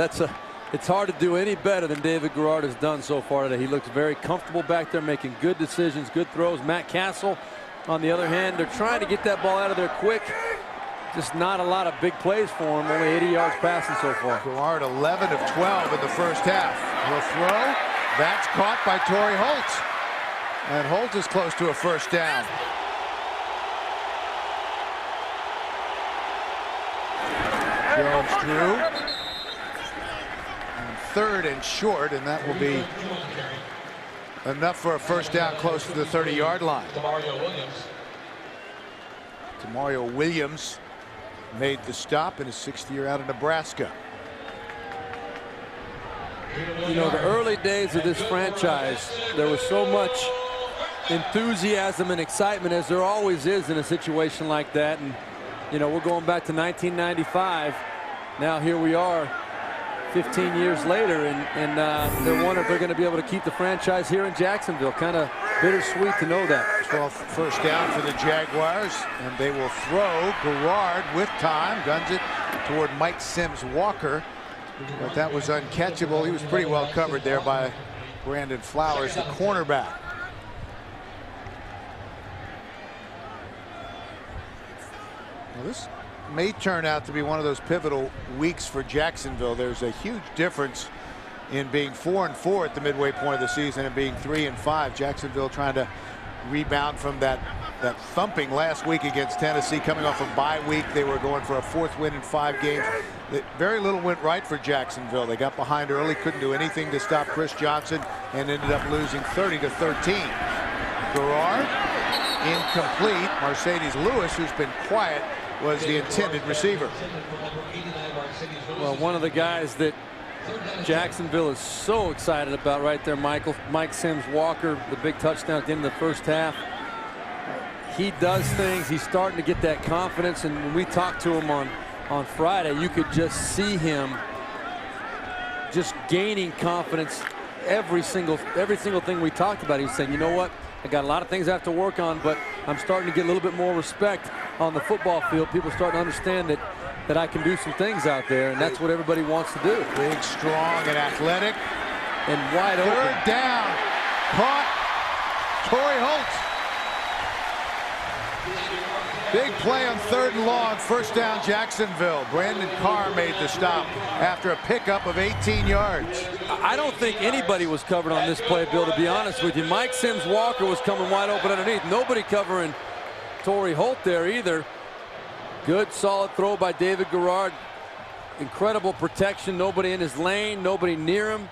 it's hard to do any better than David Garrard has done so far today. He looks very comfortable back there, making good decisions, good throws. Matt Castle, on the other hand, they're trying to get that ball out of there quick. Just not a lot of big plays for him. Only 80 yards passing so far. Garrard 11 of 12 in the first half. Will throw. That's caught by Torrey Holt. And Holt is close to a first down. Jones drew. And 3rd and short, and that will be enough for a first down close to the 30-yard line. Demario Williams made the stop in his 6th year out of Nebraska. You know, the early days of this franchise, there was so much enthusiasm and excitement, as there always is in a situation like that. And, you know, we're going back to 1995. Now here we are 15 years later, and they're wondering if they're going to be able to keep the franchise here in Jacksonville. Kind of bittersweet to know that. 12th first down for the Jaguars, and they will throw. Garrard with time guns it toward Mike Sims Walker, but that was uncatchable. He was pretty well covered there by Brandon Flowers, the cornerback. Well, this may turn out to be one of those pivotal weeks for Jacksonville. There's a huge difference in being 4-4 at the midway point of the season and being 3-5. Jacksonville trying to rebound from that thumping last week against Tennessee, coming off a bye week. They were going for a 4th win in 5 games. Very little went right for Jacksonville. They got behind early, couldn't do anything to stop Chris Johnson, and ended up losing 30-13. Garrard incomplete. Mercedes Lewis, who's been quiet, was the intended receiver. Well, one of the guys that Jacksonville is so excited about right there, Mike Sims Walker, the big touchdown at the end of the first half. He does things. He's starting to get that confidence, and when we talked to him on Friday, you could just see him just gaining confidence. Every single thing we talked about, he was saying, you know what, I got a lot of things I have to work on, but I'm starting to get a little bit more respect on the football field. People starting to understand that I can do some things out there, and that's what everybody wants to do. Big, strong, and athletic. And wide open. 3rd down. Caught. Torrey Holt. Big play on 3rd and long. First down, Jacksonville. Brandon Carr made the stop after a pickup of 18 yards. I don't think anybody was covered on this play, Bill, to be honest with you. Mike Sims Walker was coming wide open underneath. Nobody covering Torrey Holt there either. Good solid throw by David Garrard. Incredible protection. Nobody in his lane, nobody near him.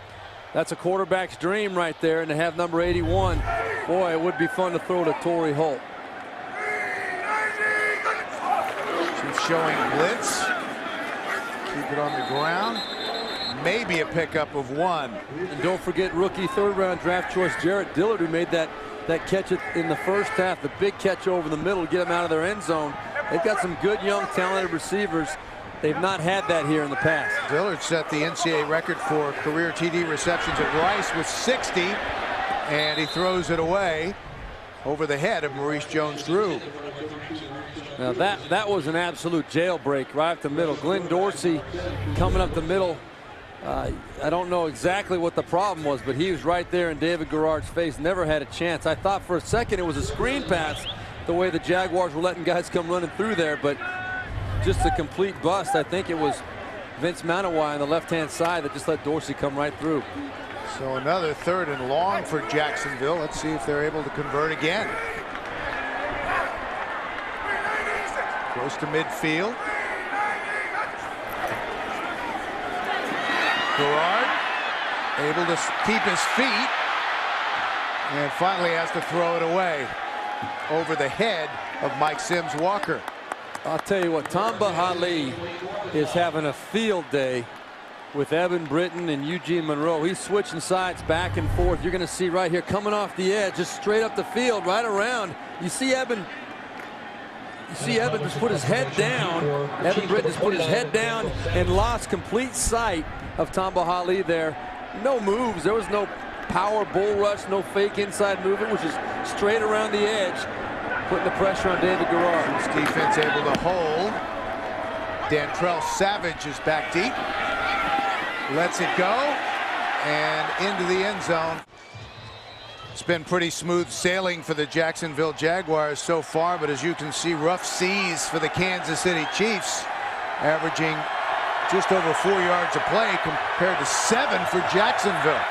That's a quarterback's dream right there, and to have number 81, boy, it would be fun to throw to Torrey Holt. She's showing blitz. Keep it on the ground. Maybe a pickup of 1. And don't forget rookie 3rd-round draft choice Jarrett Dillard, who made that catch in the first half, the big catch over the middle to get them out of their end zone. They've got some good, young, talented receivers. They've not had that here in the past. Dillard set the NCAA record for career TD receptions at Rice with 60, and he throws it away over the head of Maurice Jones-Drew. Now that was an absolute jailbreak right up the middle. Glenn Dorsey coming up the middle. I don't know exactly what the problem was, but he was right there in David Garrard's face. Never had a chance. I thought for a second it was a screen pass, the way the Jaguars were letting guys come running through there, but just a complete bust. I think it was Vince Manawai on the left-hand side that just let Dorsey come right through. So another 3rd and long for Jacksonville. Let's see if they're able to convert again. Close to midfield. Garrard able to keep his feet, and finally has to throw it away over the head of Mike Sims Walker. I'll tell you what, Tamba Hali is having a field day with Evan Britton and Eugene Monroe. He's switching sides back and forth. You're going to see right here coming off the edge, just straight up the field, right around. You see Evan just put his head down. Evan Britton just put his head down and lost complete sight of Tamba Hali there. No moves. There was no power bull rush, no fake inside movement, which is straight around the edge. putting the pressure on David Garrard. This defense able to hold. Dantrell Savage is back deep. Lets it go. And into the end zone. It's been pretty smooth sailing for the Jacksonville Jaguars so far, but as you can see, rough seas for the Kansas City Chiefs, averaging just over 4 yards a play compared to 7 for Jacksonville.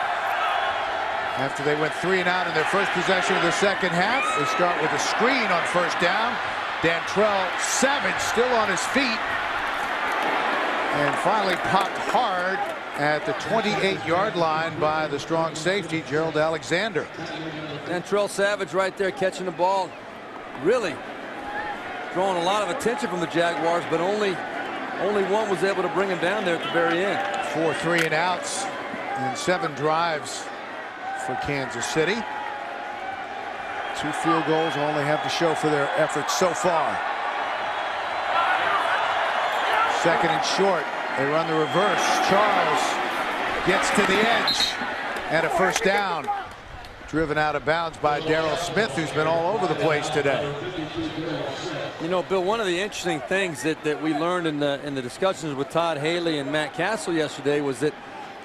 After they went 3 and out in their first possession of the second half, they start with a screen on first down. Dantrell Savage still on his feet, and finally popped hard at the 28-yard line by the strong safety, Gerald Alexander. Dantrell Savage right there catching the ball. Really drawing a lot of attention from the Jaguars, but only one was able to bring him down there at the very end. 4 3 and outs and 7 drives for Kansas City. 2 field goals only have to show for their efforts so far. Second and short. They run the reverse. Charles gets to the edge and a first down. Driven out of bounds by Darrell Smith, who's been all over the place today. You know, Bill, one of the interesting things that we learned in the discussions with Todd Haley and Matt Castle yesterday was that,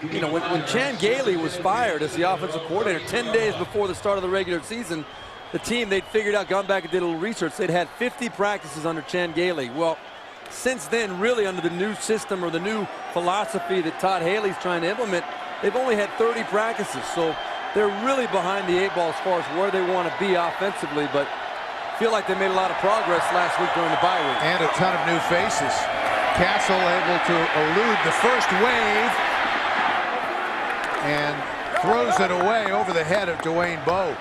you know, when Chan Gailey was fired as the offensive coordinator 10 days before the start of the regular season, the team, they'd figured out, gone back and did a little research, they'd had 50 practices under Chan Gailey. Well, since then, really under the new system or the new philosophy that Todd Haley's trying to implement, they've only had 30 practices. So they're really behind the 8 ball as far as where they want to be offensively, but feel like they made a lot of progress last week during the bye week. And a ton of new faces. Castle able to elude the first wave and throws it away over the head of Dwayne Bowe.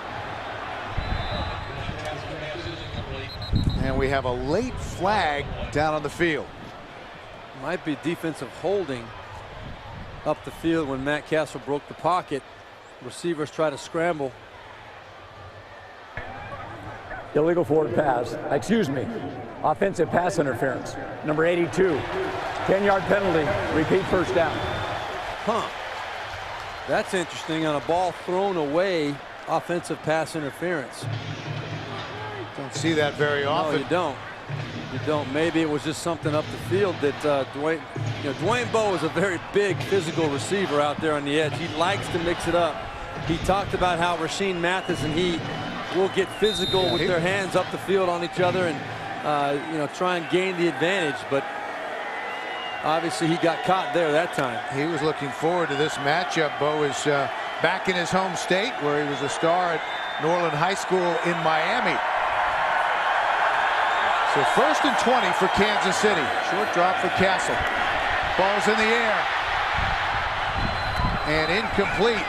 And we have a late flag down on the field. Might be defensive holding up the field when Matt Castle broke the pocket. Receivers try to scramble. Illegal forward pass. Excuse me. Offensive pass interference. Number 82. 10-yard penalty. Repeat first down. Huh. That's interesting. On a ball thrown away, offensive pass interference. Don't see that very often. No, you don't. You don't. Maybe it was just something up the field that Dwayne Bowe is a very big physical receiver out there on the edge. He likes to mix it up. He talked about how Rashean Mathis and he will get physical with their hands up the field on each other and try and gain the advantage. But obviously he got caught there that time. He was looking forward to this matchup. Bowe is back in his home state where he was a star at Norland High School in Miami. So 1st and 20 for Kansas City. Short drop for Castle. Ball's in the air. And incomplete.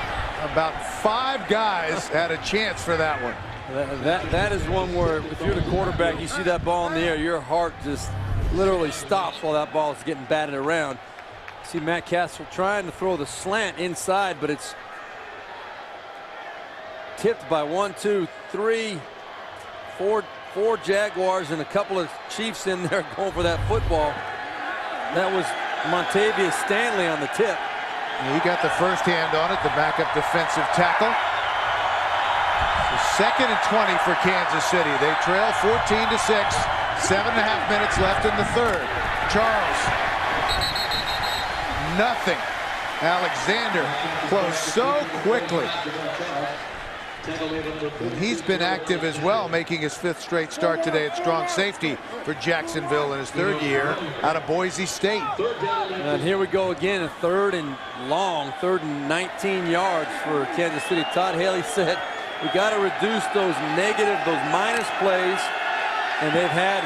About 5 guys had a chance for that one. That is one where if you're the quarterback, you see that ball in the air, your heart just literally stops while that ball is getting batted around. See Matt Castle trying to throw the slant inside, but it's tipped by 1, 2, 3, 4 Jaguars and a couple of Chiefs in there going for that football. That was Montavious Stanley on the tip. He got the first hand on it, the backup defensive tackle. So 2nd and 20 for Kansas City. They trail 14-6. 7.5 minutes left in the third. Charles. Nothing. Alexander closed so quickly. And he's been active as well, making his 5th straight start today at strong safety for Jacksonville in his 3rd year out of Boise State. And here we go again, a 3rd and long, 3rd and 19 yards for Kansas City. Todd Haley said, we got to reduce those negative, those minus plays, and they've had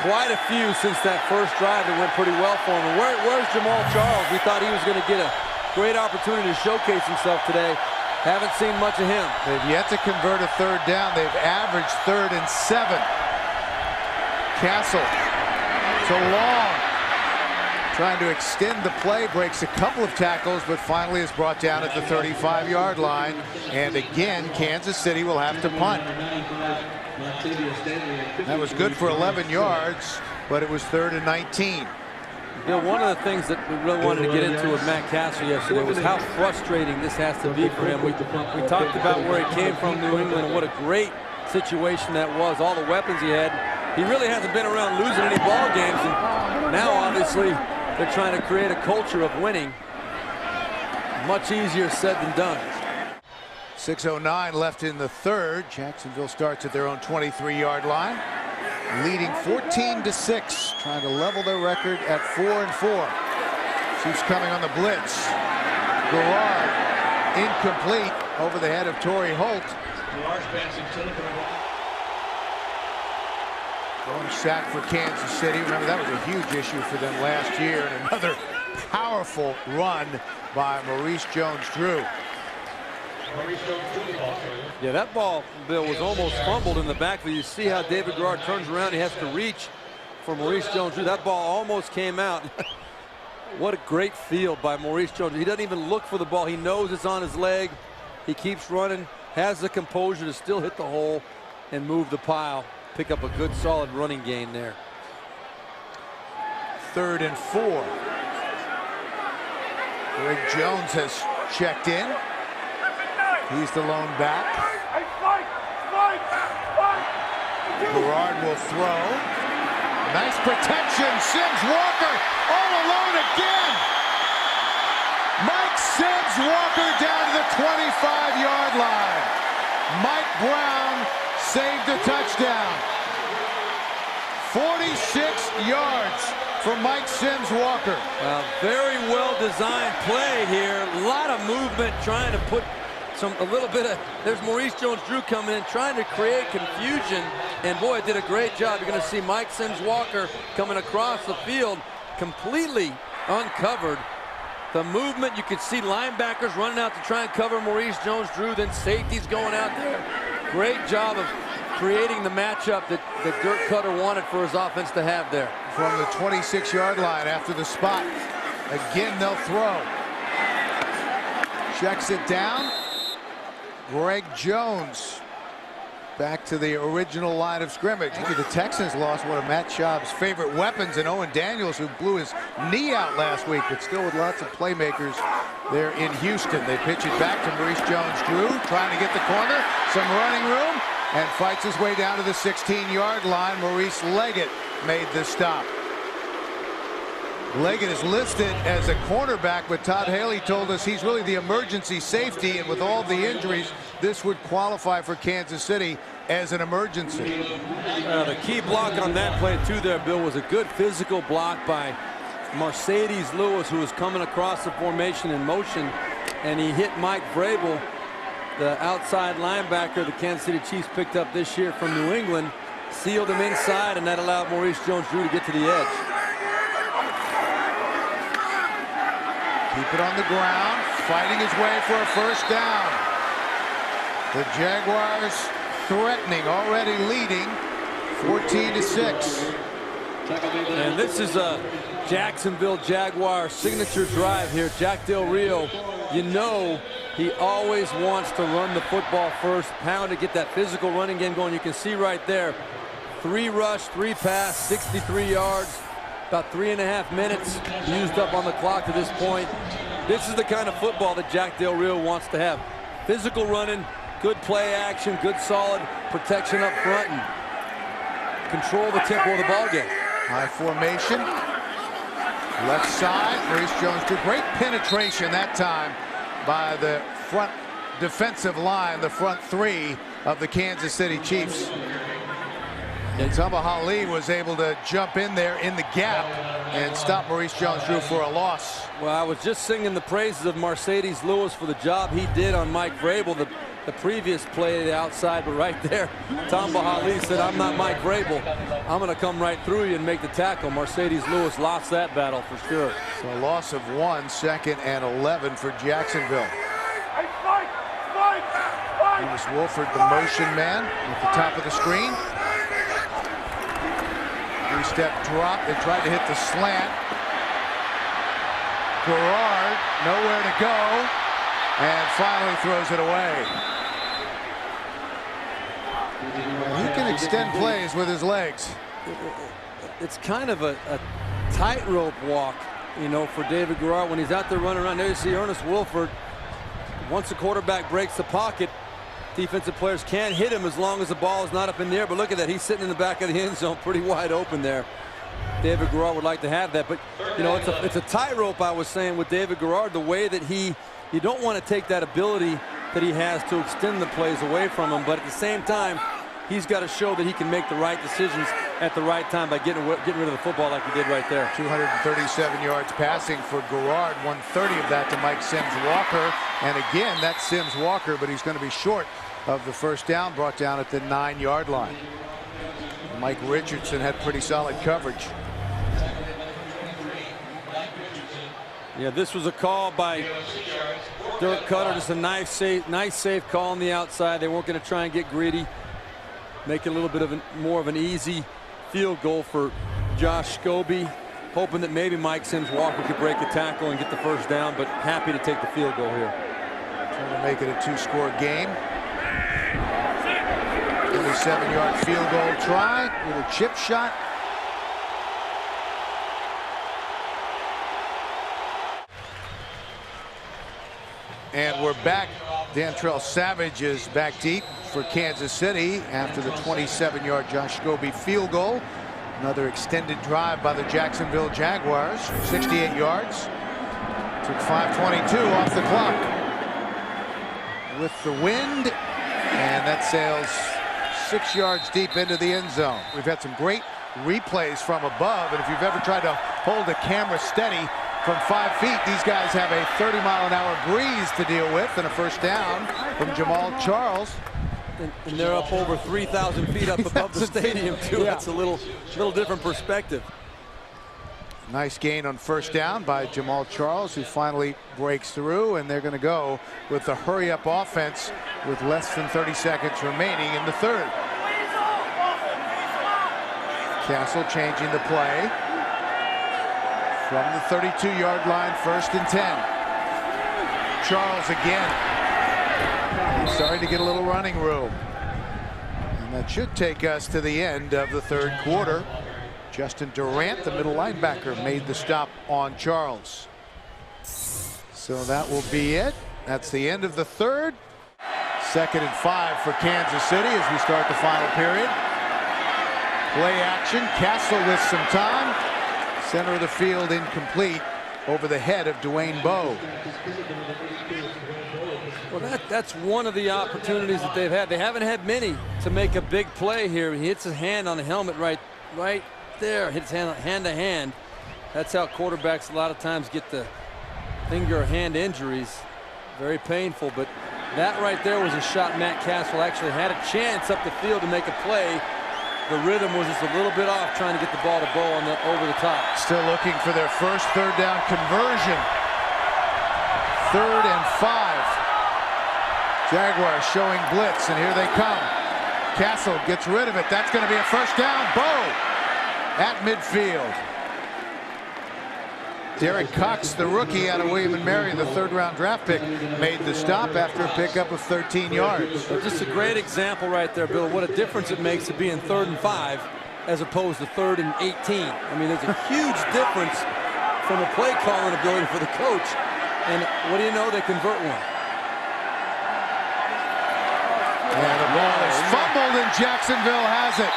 quite a few since that first drive that went pretty well for him. And where's Jamal Charles? We thought he was going to get a great opportunity to showcase himself today. Haven't seen much of him. They've yet to convert a 3rd down. They've averaged 3rd and 7. Castle, so long. Trying to extend the play, breaks a couple of tackles, but finally is brought down at the 35-yard line. And again, Kansas City will have to punt. That was good for 11 yards, but it was 3rd and 19. Bill, one of the things that we really wanted to get into with Matt Castle yesterday was how frustrating this has to be for him. We talked about where he came from, New England, and what a great situation that was, all the weapons he had. He really hasn't been around losing any ball games, and now obviously they're trying to create a culture of winning. Much easier said than done. 6:09 left in the third. Jacksonville starts at their own 23-yard line, leading 14-6, trying to level their record at 4-4. Chiefs coming on the blitz. Garrard incomplete over the head of Torrey Holt. Going sack for Kansas City. Remember, that was a huge issue for them last year. And another powerful run by Maurice Jones-Drew. Yeah, that ball, Bill, was almost fumbled in the backfield. You see how David Garrard turns around. He has to reach for Maurice Jones-Drew. That ball almost came out. What a great field by Maurice Jones. He doesn't even look for the ball. He knows it's on his leg. He keeps running, has the composure to still hit the hole and move the pile. Pick up a good, solid running gain there. 3rd and 4. Greg Jones has checked in. He's the lone back. Garrard will throw. Nice protection. Sims Walker all alone again. Mike Sims Walker down to the 25-yard line. Mike Brown saved a touchdown. 46 yards for Mike Sims Walker. Very well designed play here. A lot of movement, trying to put a little bit of, there's Maurice Jones-Drew coming in, trying to create confusion, and boy, it did a great job. You're going to see Mike Sims Walker coming across the field, completely uncovered. The movement, you could see linebackers running out to try and cover Maurice Jones-Drew, then safeties going out there. Great job of creating the matchup that Dirk Cutter wanted for his offense to have there. From the 26-yard line after the spot. Again, they'll throw. Checks it down. Greg Jones back to the original line of scrimmage. The Texans lost one of Matt Schaub's favorite weapons in Owen Daniels, who blew his knee out last week, but still with lots of playmakers there in Houston. They pitch it back to Maurice Jones-Drew, trying to get the corner, some running room, and fights his way down to the 16-yard line. Maurice Leggett made the stop. Leggett is listed as a cornerback, but Todd Haley told us he's really the emergency safety, and with all the injuries, this would qualify for Kansas City as an emergency. The key block on that play, too, there, Bill, was a good physical block by Mercedes Lewis, who was coming across the formation in motion, and he hit Mike Vrabel, the outside linebacker the Kansas City Chiefs picked up this year from New England, sealed him inside, and that allowed Maurice Jones-Drew to get to the edge. Keep it on the ground, fighting his way for a first down. The Jaguars threatening, already leading 14-6. And this is a Jacksonville Jaguars signature drive here. Jack Del Rio, you know he always wants to run the football first, pound to get that physical running game going. You can see right there, 3 rush, 3 pass, 63 yards. About 3.5 minutes used up on the clock to this point. This is the kind of football that Jack Del Rio wants to have. Physical running, good play action, good solid protection up front, and control the tempo of the ball game. High formation. Left side, Maurice Jones-Drew. Great penetration that time by the front defensive line, the front 3 of the Kansas City Chiefs. And Ali was able to jump in there in the gap and stop Maurice Jones-Drew for a loss. Well, I was just singing the praises of Mercedes Lewis for the job he did on Mike Vrabel, the previous play outside, but right there, Ali said, I'm not Mike Vrabel. I'm going to come right through you and make the tackle. Mercedes Lewis lost that battle for sure. So a loss of 1, 2nd and 11 for Jacksonville. Here's Wolford, the motion man, at the top of the screen. 3-step drop. They tried to hit the slant. Garrard, nowhere to go, and finally throws it away. He can extend plays with his legs. It's kind of a tightrope walk, you know, for David Garrard when he's out there running around. There you see Ernest Wolford. Once the quarterback breaks the pocket, defensive players can't hit him as long as the ball is not up in the air. But look at that. He's sitting in the back of the end zone pretty wide open there. David Garrard would like to have that. But, you know, it's a tightrope, I was saying, with David Garrard, the way that you don't want to take that ability that he has to extend the plays away from him. But at the same time, he's got to show that he can make the right decisions at the right time by getting rid of the football like he did right there. 237 yards passing for Garrard, 130 of that to Mike Sims-Walker. And again, that's Sims-Walker, but he's going to be short of the first down, brought down at the 9-yard line. Mike Richardson had pretty solid coverage. Yeah, this was a call by Dirk Cutter. Just a nice safe call on the outside. They weren't going to try and get greedy. Make it a little bit of more of an easy field goal for Josh Scobie, hoping that maybe Mike Sims-Walker could break a tackle and get the first down, but happy to take the field goal here. Trying to make it a 2-score game. 27-yard field goal try with a chip shot. And we're back. Dantrell Savage is back deep for Kansas City after the 27-yard Josh Scobie field goal. Another extended drive by the Jacksonville Jaguars, 68 yards. Took 5:22 off the clock. With the wind, and that sails 6 yards deep into the end zone. We've had some great replays from above, and if you've ever tried to hold a camera steady from 5 feet, these guys have a 30-mile-an-hour breeze to deal with, and a first down from Jamal Charles. And they're up over 3,000 feet up above the stadium, too. Yeah. That's a little different perspective. Nice gain on first down by Jamal Charles, who finally breaks through, and they're going to go with the hurry-up offense with less than 30 seconds remaining in the third. Castle changing the play. From the 32-yard line, 1st and 10. Charles again. He's starting to get a little running room. And that should take us to the end of the third quarter. Justin Durant, the middle linebacker, made the stop on Charles. So that will be it. That's the end of the third. 2nd and 5 for Kansas City as we start the final period. Play action. Castle with some time. Center of the field incomplete over the head of Dwayne Bowe. Well, that's one of the opportunities that they've had. They haven't had many to make a big play here. He hits his hand on the helmet right there. Hits hand to hand. That's how quarterbacks a lot of times get the finger or hand injuries. Very painful, but that right there was a shot Matt Castle actually had a chance up the field to make a play. The rhythm was just a little bit off trying to get the ball to Bowe on the over the top. Still looking for their first third down conversion. 3rd and 5. Jaguars showing blitz, and here they come. Castle gets rid of it. That's going to be a first down. Bowe at midfield. Derek Cox, the rookie out of William & Mary, the 3rd-round draft pick, made the stop after a pickup of 13 yards. Just a great example right there, Bill. What a difference it makes to be in 3rd and 5 as opposed to 3rd and 18. I mean, there's a huge difference from a play calling ability for the coach. And what do you know? They convert one. And the ball is fumbled, and Jacksonville has it.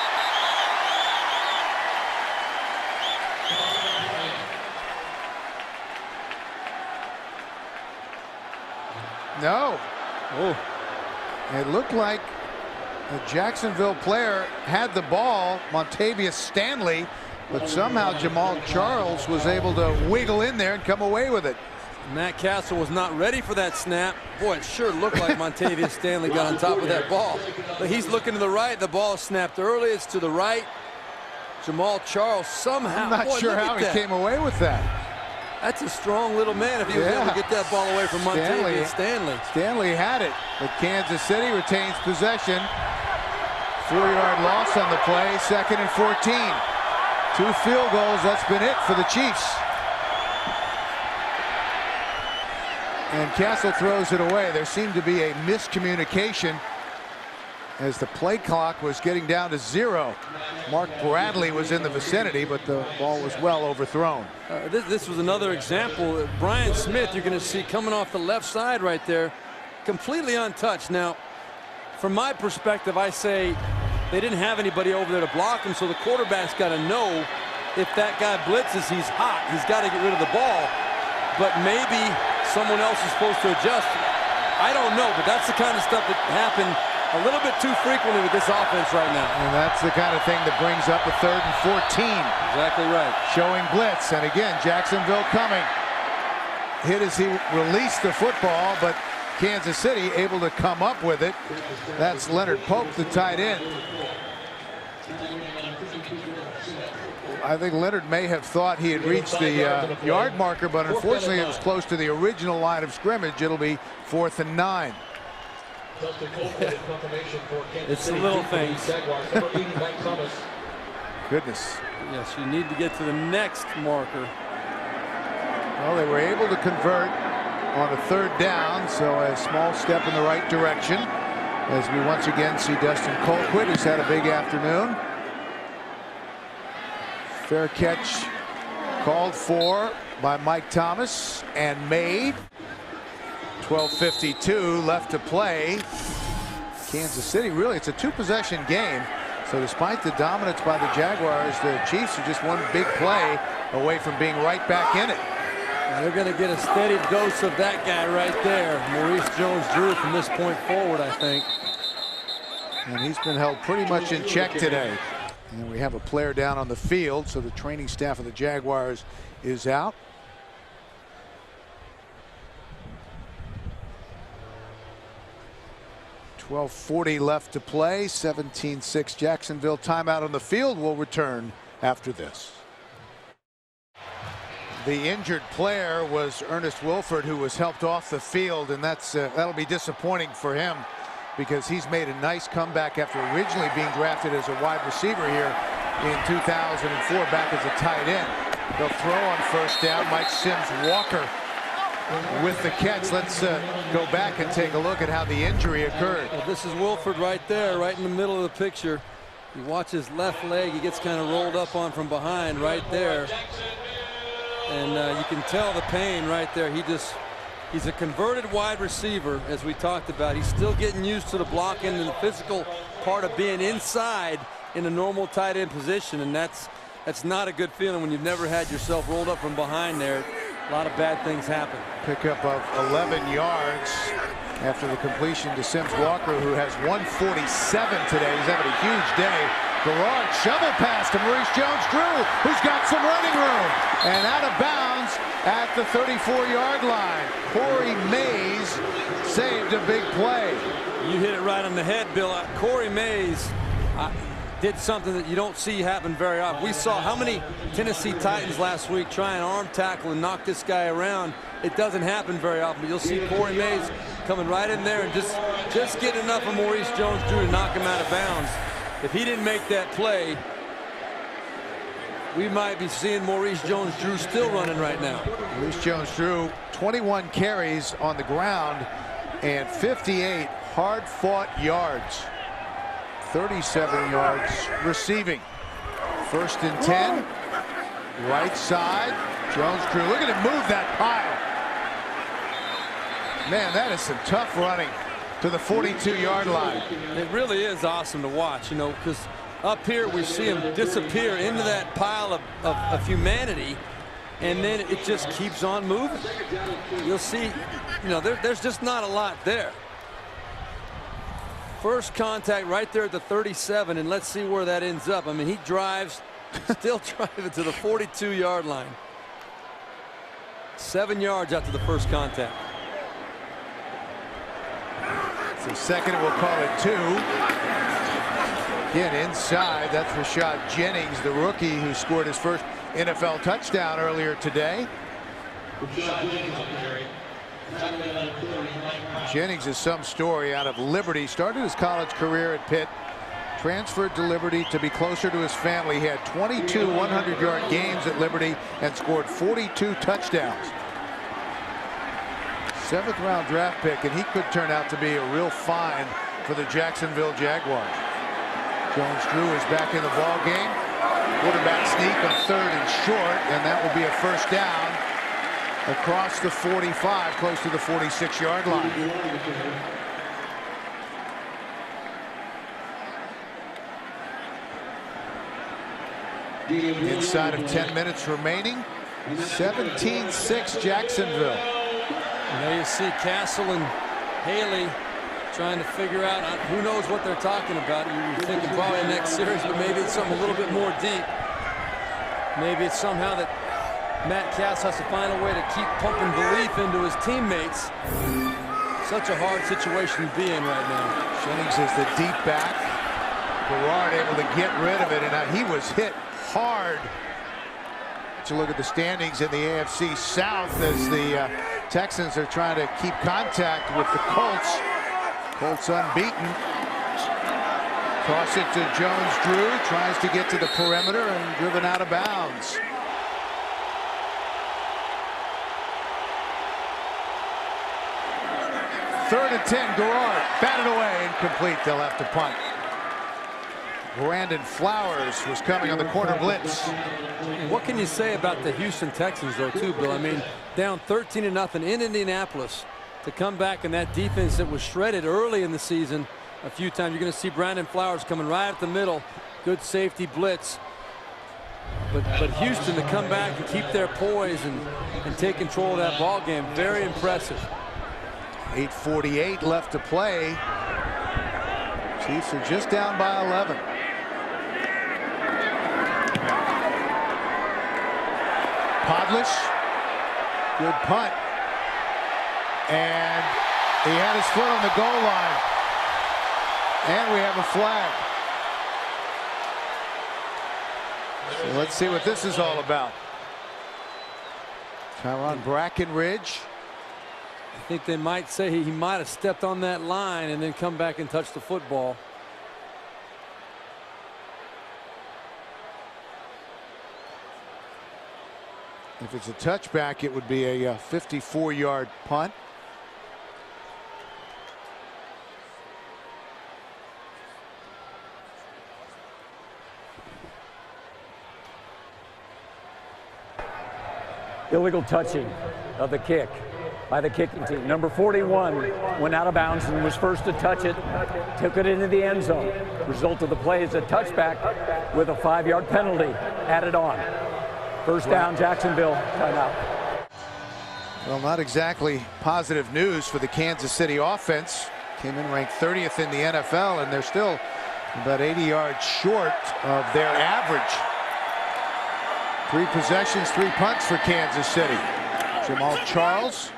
No. Oh. It looked like a Jacksonville player had the ball, Montavious Stanley, but somehow Jamal Charles was able to wiggle in there and come away with it. Matt Castle was not ready for that snap. Boy, it sure looked like Montavious Stanley got on top of that ball. But he's looking to the right. The ball snapped early. It's to the right. Jamal Charles somehow. I'm not sure how he came away with that. That's a strong little man if he was able to get that ball away from Montavious Stanley. Stanley had it, but Kansas City retains possession. 4-yard loss on the play, 2nd and 14. 2 field goals, that's been it for the Chiefs. And Castle throws it away. There seemed to be a miscommunication as the play clock was getting down to 0. Mark Bradley was in the vicinity, but the ball was well overthrown. This was another example. Brian Smith, you're going to see coming off the left side right there, completely untouched. Now, from my perspective, I say they didn't have anybody over there to block him, so the quarterback's got to know if that guy blitzes, he's hot. He's got to get rid of the ball. But maybe someone else is supposed to adjust. I don't know, but that's the kind of stuff that happened a little bit too frequently with this offense right now. And that's the kind of thing that brings up a 3rd and 14. Exactly right. Showing blitz, and again, Jacksonville coming. Hit as he released the football, but Kansas City able to come up with it. That's Leonard Pope, the tight end. I think Leonard may have thought he had reached the yard marker, but unfortunately it was close to the original line of scrimmage. It'll be 4th and 9. It's the little things. Goodness. Yes, you need to get to the next marker. Well, they were able to convert on a 3rd down, so a small step in the right direction as we once again see Dustin Colquitt, who's had a big afternoon. Fair catch called for by Mike Thomas and made. 12:52 left to play. Kansas City, really, it's a 2-possession game. So despite the dominance by the Jaguars, the Chiefs are just one big play away from being right back in it. They're going to get a steady dose of that guy right there. Maurice Jones-Drew from this point forward, I think. And he's been held pretty much in check today. And we have a player down on the field, so the training staff of the Jaguars is out. .12:40 left to play. 17-6 Jacksonville. Timeout on the field. Will return after this. The injured player was Ernest Wilford, who was helped off the field, and that'll be disappointing for him, because he's made a nice comeback after originally being drafted as a wide receiver here in 2004, back as a tight end. They'll throw on 1st down. Mike Sims-Walker with the catch. Let's go back and take a look at how the injury occurred. Well, this is Wilford right there, right in the middle of the picture. You watch his left leg. He gets kind of rolled up on from behind right there. And you can tell the pain right there. He's a converted wide receiver, as we talked about. He's still getting used to the blocking and the physical part of being inside in a normal tight end position, and that's not a good feeling when you've never had yourself rolled up from behind there. A lot of bad things happen. Pickup of 11 yards after the completion to Sims-Walker, who has 147 today. He's having a huge day. Garrard shovel pass to Maurice Jones-Drew, who's got some running room, and out of bounds at the 34-yard line. Corey Mays saved a big play. You hit it right on the head, Bill. Corey Mays did something that you don't see happen very often. We saw how many Tennessee Titans last week try an arm tackle and knock this guy around. It doesn't happen very often, but you'll see Corey Mays coming right in there and just get enough of Maurice Jones-Drew to knock him out of bounds. If he didn't make that play, we might be seeing Maurice Jones-Drew still running right now. Maurice Jones-Drew, 21 carries on the ground and 58 hard-fought yards. 37 yards receiving. 1st and 10. Right side. Jones-Drew. Look at him move that pile. Man, that is some tough running to the 42-yard line. It really is awesome to watch, you know, because up here we see him disappear into that pile of humanity, and then it just keeps on moving. You'll see, you know, there's just not a lot there. First contact right there at the 37, and let's see where that ends up. I mean, he drives, still driving to the 42-yard line. 7 yards after the first contact. So second, we'll call it 2. Again, inside, that's Rashad Jennings, the rookie who scored his first NFL touchdown earlier today. Jennings is some story out of Liberty. Started his college career at Pitt, transferred to Liberty to be closer to his family. He had 22 100-yard games at Liberty and scored 42 touchdowns. 7th-round draft pick, and he could turn out to be a real find for the Jacksonville Jaguars. Jones-Drew is back in the ball game. Quarterback sneak on 3rd and short, and that will be a 1st down across the 45, close to the 46-yard line. Inside of 10 minutes remaining. 17-6 Jacksonville. And there you see Castle and Haley trying to figure out who knows what they're talking about. You're thinking probably next series, but maybe it's something a little bit more deep. Maybe it's somehow that Matt Castle has to find a way to keep pumping belief into his teammates. Such a hard situation to be in right now. Jennings is the deep back. Garrard able to get rid of it, and he was hit hard. To look at the standings in the AFC South as the Texans are trying to keep contact with the Colts. Colts unbeaten. Toss it to Jones-Drew, tries to get to the perimeter and driven out of bounds. Third and 10, Garrard batted away, incomplete. They'll have to punt. Brandon Flowers was coming on the corner blitz. What can you say about the Houston Texans, though, too, Bill? I mean, down 13-0 in Indianapolis to come back in that defense that was shredded early in the season a few times. You're going to see Brandon Flowers coming right at the middle. Good safety blitz. But Houston to come back and keep their poise and take control of that ball game, very impressive. 8:48 left to play. Chiefs are just down by 11. Podlish, good punt, and he had his foot on the goal line, and we have a flag. So let's see what this is all about. Tyron Brackenridge. I think they might say he might have stepped on that line and then come back and touch the football. If it's a touchback, it would be a 54-yard punt. Illegal touching of the kick by the kicking team. Number 41 went out of bounds and was first to touch it, took it into the end zone. Result of the play is a touchback with a 5-yard penalty added on. First down, Jacksonville, timeout. Well, not exactly positive news for the Kansas City offense. Came in ranked 30th in the NFL, and they're still about 80 yards short of their average. 3 possessions, 3 punts for Kansas City. Jamal Charles.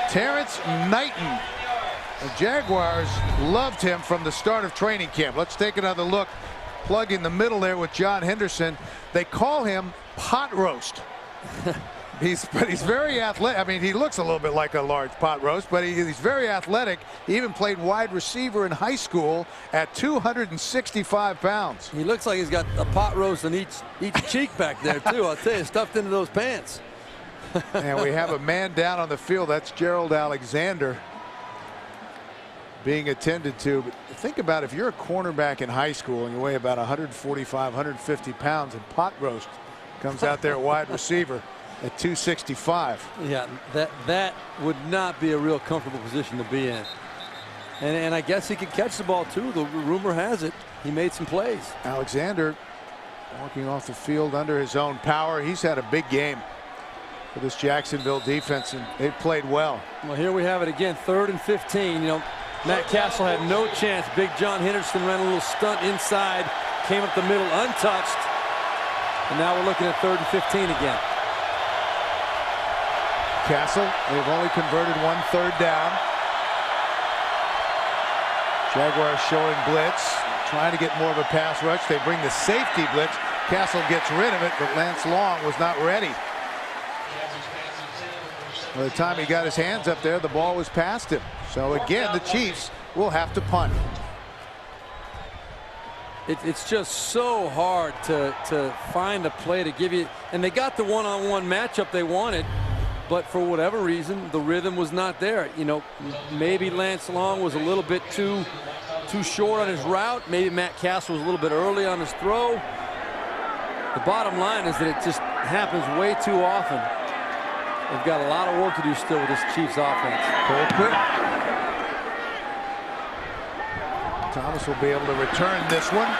Terrence Knighton. The Jaguars loved him from the start of training camp. Let's take another look. Plug in the middle there with John Henderson. They call him pot roast. He's very athletic. I mean, he looks a little bit like a large pot roast, but he's very athletic. He even played wide receiver in high school at 265 pounds. He looks like he's got a pot roast on each cheek back there, too. I'll tell you, stuffed into those pants. And we have a man down on the field. That's Gerald Alexander being attended to. But think about if you're a cornerback in high school and you weigh about 145, 150 pounds, and pot roast comes out there at wide receiver at 265. Yeah, that would not be a real comfortable position to be in. And I guess he could catch the ball too. The rumor has it he made some plays. Alexander walking off the field under his own power. He's had a big game for this Jacksonville defense, and they've played well. Well, here we have it again, 3rd and 15. You know, Matt Castle had no chance. Big John Henderson ran a little stunt inside, came up the middle untouched, and now we're looking at 3rd and 15 again. Castle, they've only converted 1 third down. Jaguars showing blitz, trying to get more of a pass rush. They bring the safety blitz. Castle gets rid of it, but Lance Long was not ready. By the time he got his hands up there, the ball was past him. So again, the Chiefs will have to punt. It's just so hard to find a play to give you, and they got the one-on-one matchup they wanted. but for whatever reason, the rhythm was not there. You know, maybe Lance Long was a little bit too short on his route. Maybe Matt Castle was a little bit early on his throw. The bottom line is that it just happens way too often. They've got a lot of work to do still with this Chiefs offense. Colquitt. Thomas will be able to return this one.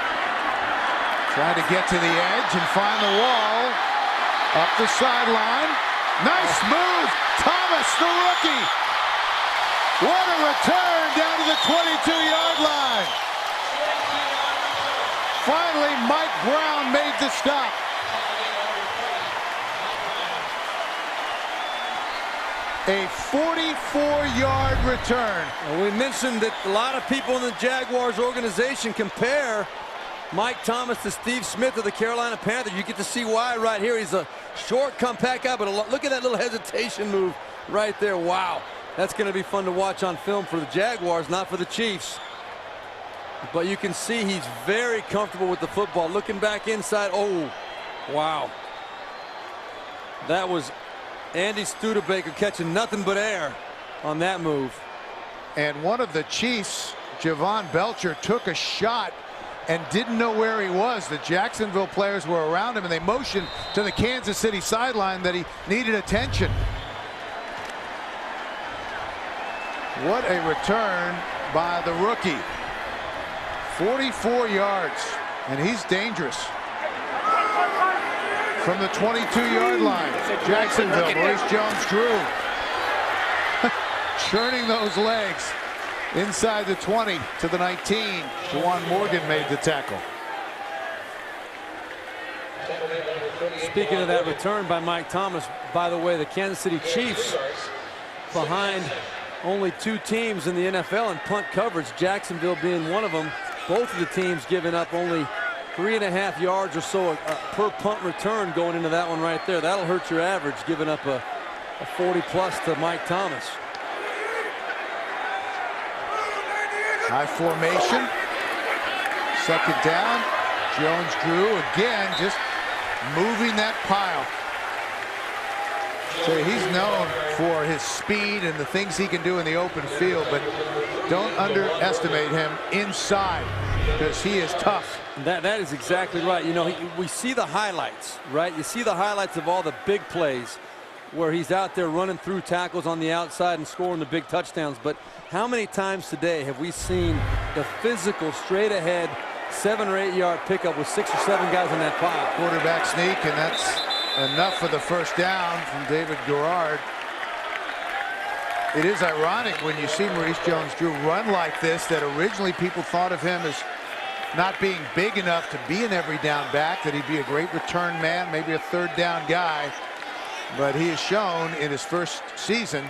Trying to get to the edge and find the wall. Up the sideline. Nice move. Thomas, the rookie. What a return down to the 22-yard line. Finally, Mike Brown made the stop. A 44-yard return. Well, we mentioned that a lot of people in the Jaguars organization compare Mike Thomas to Steve Smith of the Carolina Panthers. You get to see why right here. He's a short, compact guy, but look at that little hesitation move right there. Wow. That's going to be fun to watch on film for the Jaguars, not for the Chiefs. But you can see he's very comfortable with the football. Looking back inside. Oh, wow. That was Andy Studebaker catching nothing but air on that move. And one of the Chiefs, Javon Belcher, took a shot and didn't know where he was. The Jacksonville players were around him, and they motioned to the Kansas City sideline that he needed attention. What a return by the rookie. 44 yards, and he's dangerous. From the 22-yard line, Jacksonville, Maurice Jones-Drew churning those legs inside the 20 to the 19. Juwan Morgan made the tackle. Speaking of that return by Mike Thomas, by the way, the Kansas City Chiefs behind only 2 teams in the NFL in punt coverage, Jacksonville being one of them. Both of the teams giving up only 3.5 yards or so per punt return going into that one right there. That'll hurt your average, giving up a 40+ to Mike Thomas. High formation. Second down. Jones-Drew again just moving that pile. So he's known for his speed and the things he can do in the open field, but don't underestimate him inside because he is tough. That is exactly right. You know, we see the highlights, right? You see the highlights of all the big plays where he's out there running through tackles on the outside and scoring the big touchdowns. But how many times today have we seen the physical, straight ahead, 7 or 8 yard pickup with 6 or 7 guys in that pile? Quarterback sneak, and that's enough for the first down from David Garrard. It is ironic when you see Maurice Jones-Drew run like this that originally people thought of him as not being big enough to be an every down back, that he'd be a great return man, maybe a third down guy. But he has shown in his first season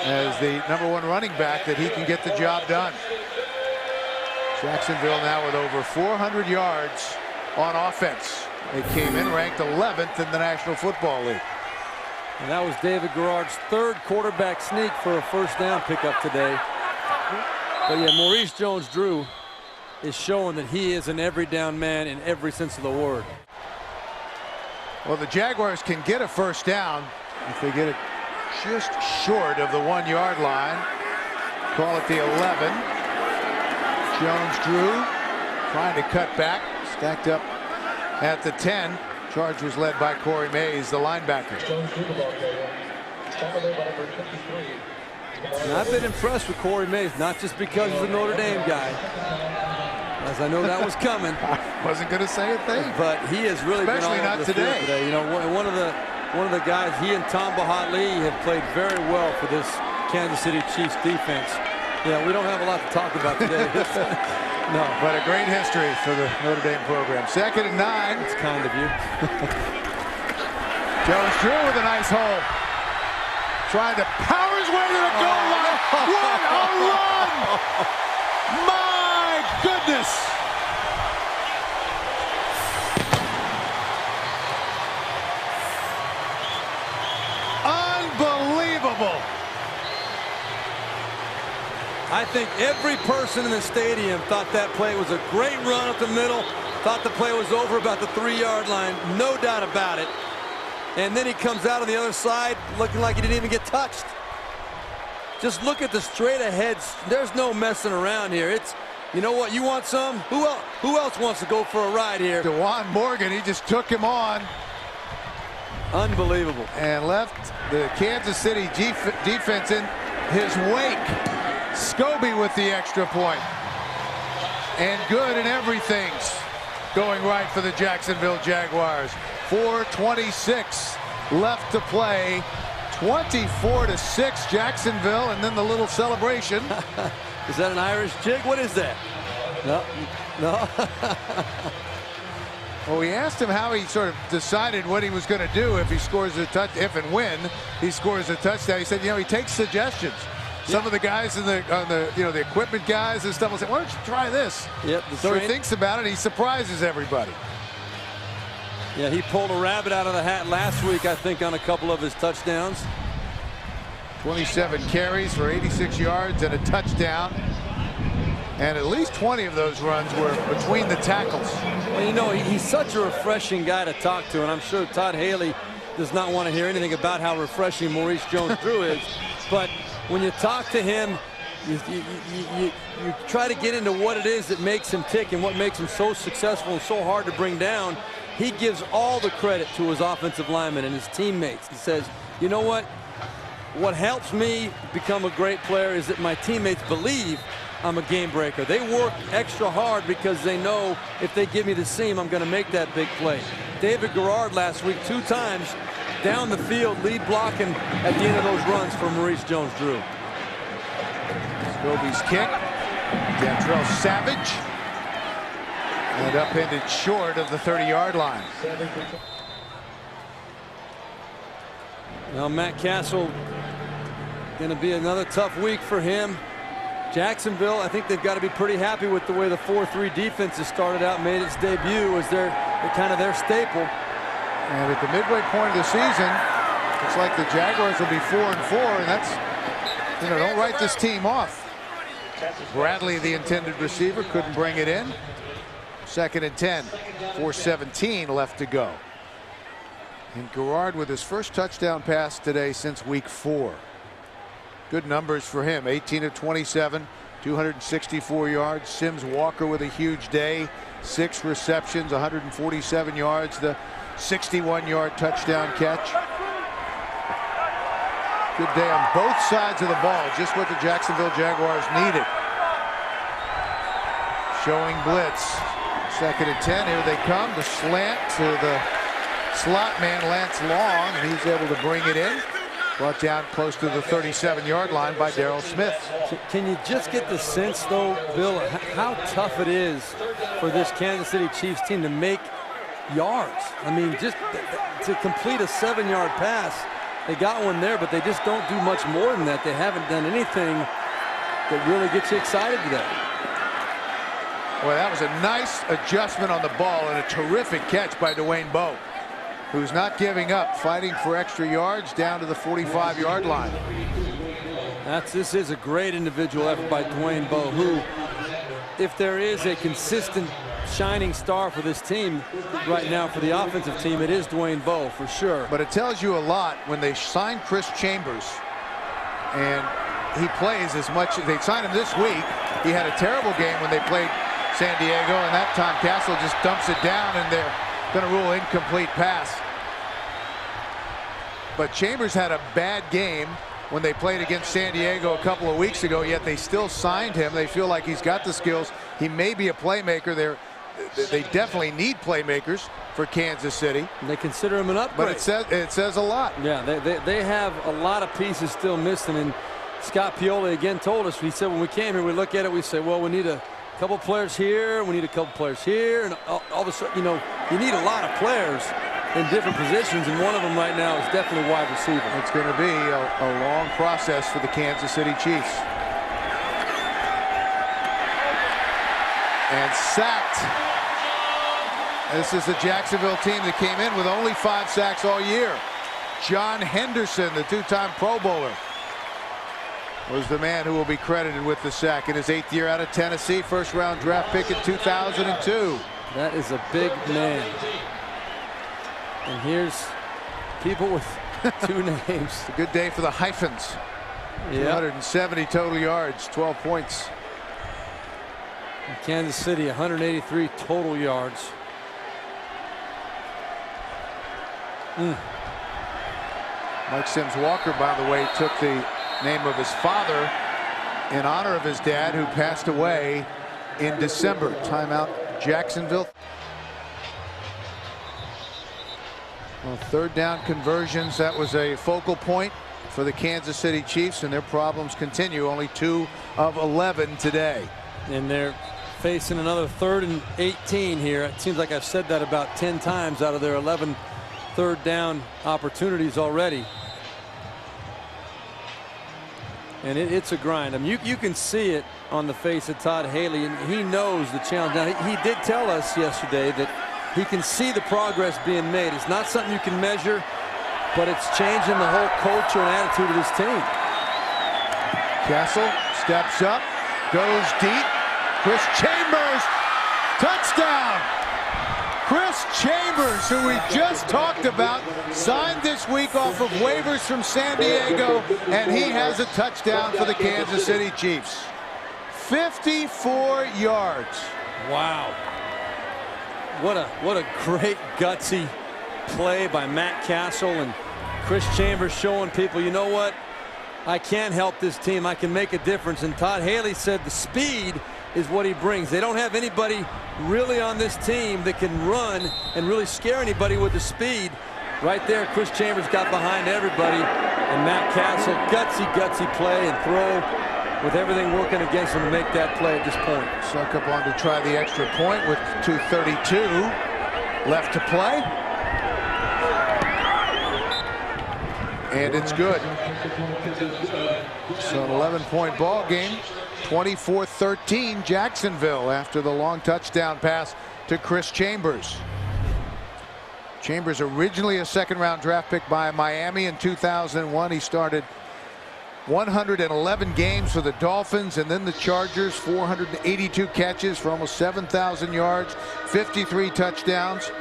as the #1 running back that he can get the job done. Jacksonville now with over 400 yards on offense. They came in ranked 11th in the National Football League. And that was David Garrard's 3rd quarterback sneak for a first down pickup today. But yeah, Maurice Jones-Drew is showing that he is an every down man in every sense of the word. Well, the Jaguars can get a first down if they get it just short of the 1 yard line. Call it the 11. Jones-Drew trying to cut back, stacked up at the 10. Charge was led by Corey Mays, the linebacker. And I've been impressed with Corey Mays, not just because he's a Notre Dame guy, as I know that was coming. I wasn't going to say a thing. But he has really been all not over the field today. You know, one of the guys, he and Tom Bahat-Lee have played very well for this Kansas City Chiefs defense. Yeah, we don't have a lot to talk about today. No. But a great history for the Notre Dame program. 2nd and 9. It's kind of you. Jones-Drew with a nice hole. Trying to power his way to the goal line. What a run! My goodness! Unbelievable! I think every person in the stadium thought that play was a great run up the middle, thought the play was over about the 3 yard line, no doubt about it. And then he comes out on the other side looking like he didn't even get touched. Just look at the straight ahead. There's no messing around here. It's, you know what, you want some? Who else wants to go for a ride here? DeJuan Morgan, he just took him on. Unbelievable. And left the Kansas City defense in his wake. Scobie with the extra point. And good, and everything's going right for the Jacksonville Jaguars. 4:26 left to play. 24-6 Jacksonville, and then the little celebration. Is that an Irish jig? What is that? No. Well, we asked him how he sort of decided what he was going to do if he scores a touch, if and when he scores a touchdown. He said, you know, he takes suggestions. Some of the guys on the equipment guys and stuff will say, why don't you try this? Yep. So he thinks about it. He surprises everybody. Yeah, he pulled a rabbit out of the hat last week, I think, on a couple of his touchdowns. 27 carries for 86 yards and a touchdown. And at least 20 of those runs were between the tackles. Well, you know, he's such a refreshing guy to talk to, and I'm sure Todd Haley does not want to hear anything about how refreshing Maurice Jones-Drew is. But when you talk to him, you try to get into what it is that makes him tick and what makes him so successful and so hard to bring down. He gives all the credit to his offensive linemen and his teammates. He says, you know what? What helps me become a great player is that my teammates believe I'm a game breaker. They work extra hard because they know if they give me the seam, I'm going to make that big play. David Garrard last week 2 times down the field, lead blocking at the end of those runs for Maurice Jones-Drew. Scobie's kick. Dantrell Savage. And upended short of the 30-yard line. Now Matt Castle, going to be another tough week for him. Jacksonville, I think they've got to be pretty happy with the way the 4-3 defense has started out, made its debut as kind of their staple. And at the midway point of the season, looks like the Jaguars will be 4-4, and that's, you know, don't write this team off. Bradley, the intended receiver, couldn't bring it in. 2nd and 10, 4:17 left to go. And Garrard with his first touchdown pass today since week 4. Good numbers for him. 18 of 27, 264 yards. Sims Walker with a huge day. 6 receptions, 147 yards. The 61-yard touchdown catch. Good day on both sides of the ball. Just what the Jacksonville Jaguars needed. Showing blitz. 2nd and 10. Here they come. The slant to the slot man, Lance Long, and he's able to bring it in. Brought down close to the 37-yard line by Darrell Smith. Can you just get the sense, though, Bill, how tough it is for this Kansas City Chiefs team to make yards? I mean, just to complete a 7-yard pass, they got one there, but they just don't do much more than that. They haven't done anything that really gets you excited today. Well, that was a nice adjustment on the ball and a terrific catch by Dwayne Bowe, who's not giving up, fighting for extra yards down to the 45-yard line. This is a great individual effort by Dwayne Bowe, who, if there is a consistent shining star for this team right now for the offensive team, it is Dwayne Bowe for sure. But it tells you a lot when they signed Chris Chambers and he plays as much as they signed him this week. He had a terrible game when they played San Diego, and that time Castle just dumps it down and they're going to rule incomplete pass. But Chambers had a bad game when they played against San Diego a couple of weeks ago, yet they still signed him. They feel like he's got the skills. He may be a playmaker. They definitely need playmakers for Kansas City. They consider him an upgrade. But it says a lot. Yeah, they have a lot of pieces still missing. And Scott Pioli again told us, he said when we came here, we look at it, we say, well, we need a couple players here, we need a couple players here, and all of a sudden, you know, you need a lot of players in different positions, and one of them right now is definitely wide receiver. It's going to be a long process for the Kansas City Chiefs. And sacked. This is the Jacksonville team that came in with only 5 sacks all year. John Henderson, the 2-time Pro Bowler, was the man who will be credited with the sack in his 8th year out of Tennessee. 1st-round draft pick in 2002. That is a big man. And here's People with 2 names. It's a good day for the hyphens. Yeah. 270 total yards, 12 points. In Kansas City, 183 total yards. Mike Sims Walker, by the way, took the name of his father in honor of his dad, who passed away in December. Timeout, Jacksonville. Well, third down conversions, that was a focal point for the Kansas City Chiefs, and their problems continue. Only 2 of 11 today. And they're facing another 3rd and 18 here. It seems like I've said that about 10 times out of their 11 third down opportunities already. And it's a grind. I mean, you can see it on the face of Todd Haley, and he knows the challenge. Now, he did tell us yesterday that he can see the progress being made. It's not something you can measure, but it's changing the whole culture and attitude of this team. Castle steps up, goes deep. Chris Chambers, touchdown! Chris Chambers, who we just talked about, signed this week off of waivers from San Diego, and he has a touchdown for the Kansas City Chiefs. 54 yards. Wow. What a great gutsy play by Matt Castle, and Chris Chambers showing people, you know what? I can help this team. I can make a difference. And Todd Haley said the speed is what he brings. They don't have anybody really on this team that can run and really scare anybody with the speed. Right there, Chris Chambers got behind everybody, and Matt Castle, gutsy play and throw with everything working against him to make that play at this point. Succop on to try the extra point with 2:32 left to play. And it's good. So an 11-point ball game. 24-13 Jacksonville after the long touchdown pass to Chris Chambers. Chambers, originally a second-round draft pick by Miami in 2001. He started 111 games for the Dolphins and then the Chargers. 482 catches for almost 7,000 yards, 53 touchdowns.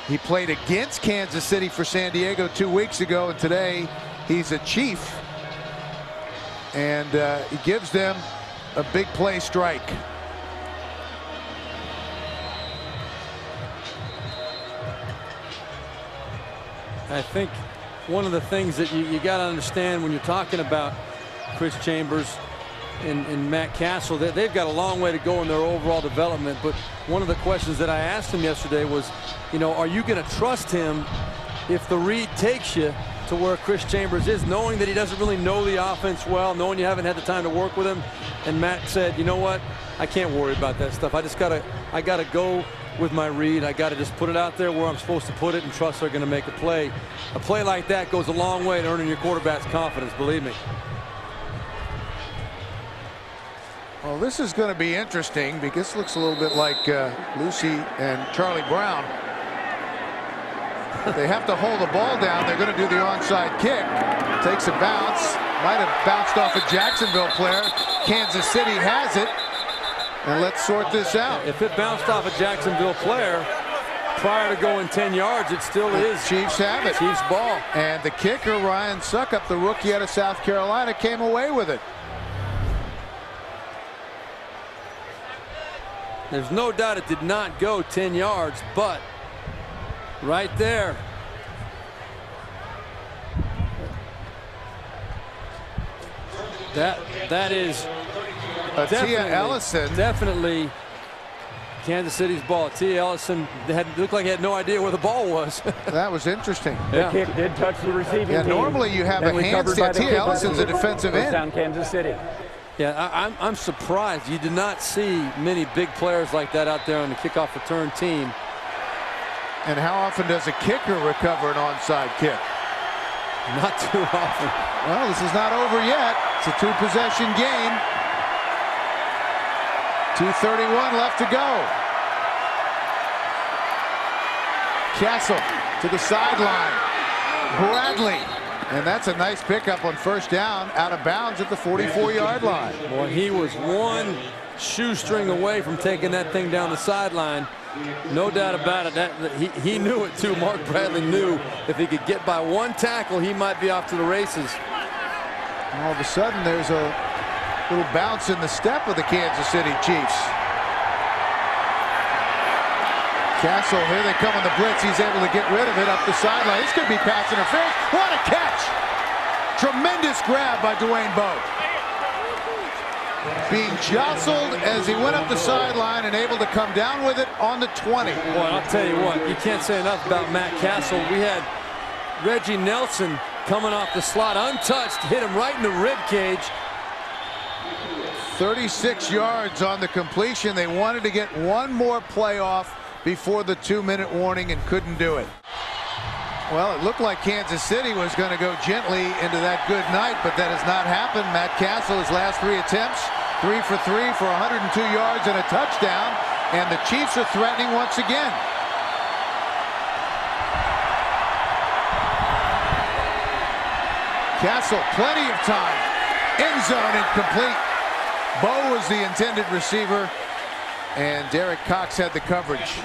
He played against Kansas City for San Diego 2 weeks ago, and today he's a Chief. And he gives them a big play strike. I think one of the things that you got to understand when you're talking about Chris Chambers and Matt Castle, that they've got a long way to go in their overall development. But one of the questions that I asked him yesterday was, you know, are you going to trust him if the read takes you to where Chris Chambers is, knowing that he doesn't really know the offense well, knowing you haven't had the time to work with him? And Matt said, you know what, I can't worry about that stuff. I gotta go with my read. I gotta just put it out there where I'm supposed to put it and trust they're gonna make a play. A play like that goes a long way to earning your quarterback's confidence, believe me. Well, this is going to be interesting because this looks a little bit like Lucy and Charlie Brown. They have to hold the ball down. They're going to do the onside kick. Takes a bounce. Might have bounced off a Jacksonville player. Kansas City has it. And let's sort this out. If it bounced off a Jacksonville player prior to going 10 yards, it still is. Chiefs have it. Chiefs ball. And the kicker, Ryan Succop, the rookie out of South Carolina, came away with it. There's no doubt it did not go 10 yards, but right there. That is Tia Ellison. Definitely Kansas City's ball. Tia Ellison looked like he had no idea where the ball was. That was interesting. The kick did touch the receiving team. Normally you have a handstand. Tia Ellison's a defensive end. Down Kansas City. Yeah, I'm surprised. You did not see many big players like that out there on the kickoff return team. And how often does a kicker recover an onside kick? Not too often. Well, this is not over yet. It's a two-possession game. 2:31 left to go. Castle to the sideline. Bradley. And that's a nice pickup on first down, out of bounds at the 44-yard line. Boy, he was one shoestring away from taking that thing down the sideline. No doubt about it. He knew it too. Mark Bradley knew if he could get by one tackle, he might be off to the races. All of a sudden, there's a little bounce in the step of the Kansas City Chiefs. Castle, here they come on the blitz. He's able to get rid of it up the sideline. This could be pass interference. What a catch! Tremendous grab by Dwayne Bowe. Being jostled as he went up the sideline and able to come down with it on the 20. Boy, I'll tell you what, you can't say enough about Matt Castle. We had Reggie Nelson coming off the slot untouched, hit him right in the rib cage. 36 yards on the completion. They wanted to get one more play off before the 2-minute warning and couldn't do it. Well, it looked like Kansas City was going to go gently into that good night, but that has not happened. Matt Castle, his last 3 attempts, 3 for 3 for 102 yards and a touchdown, and the Chiefs are threatening once again. Castle, plenty of time. End zone incomplete. Bowe was the intended receiver, and Derek Cox had the coverage.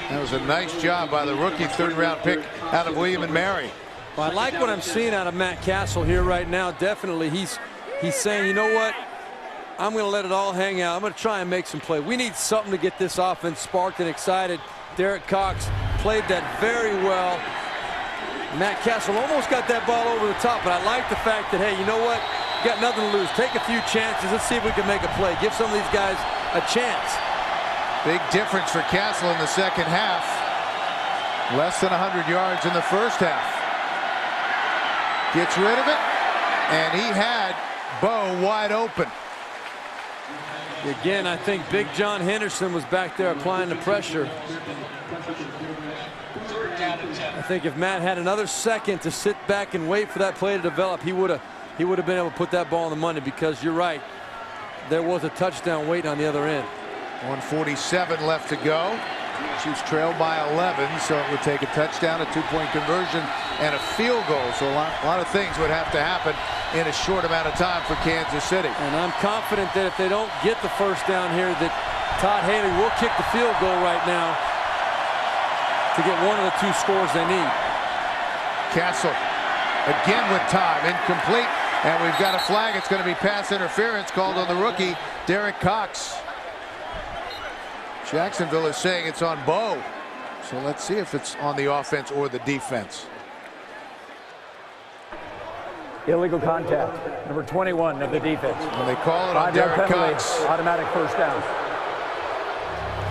That was a nice job by the rookie 3rd-round pick out of William & Mary. Well, I like what I'm seeing out of Matt Castle here right now. Definitely, he's saying, you know what? I'm going to let it all hang out. I'm going to try and make some play. We need something to get this offense sparked and excited. Derek Cox played that very well. Matt Castle almost got that ball over the top, but I like the fact that, hey, you know what? You got nothing to lose. Take a few chances. Let's see if we can make a play. Give some of these guys a chance. Big difference for Castle in the second half. Less than 100 yards in the first half. Gets rid of it, and he had Bowe wide open. Again, I think Big John Henderson was back there applying the pressure. I think if Matt had another second to sit back and wait for that play to develop, he would have been able to put that ball on the money, because you're right. There was a touchdown waiting on the other end. 1:47 left to go. Chiefs trailed by 11, so it would take a touchdown, a 2-point conversion, and a field goal. So a lot of things would have to happen in a short amount of time for Kansas City. And I'm confident that if they don't get the first down here, that Todd Haley will kick the field goal right now to get one of the 2 scores they need. Castle again with time, incomplete, and we've got a flag. It's going to be pass interference called on the rookie, Derek Cox. Jacksonville is saying it's on Bowe. So let's see if it's on the offense or the defense. Illegal contact, number 21 of the defense. When they call it on Derek Cox. Automatic first down.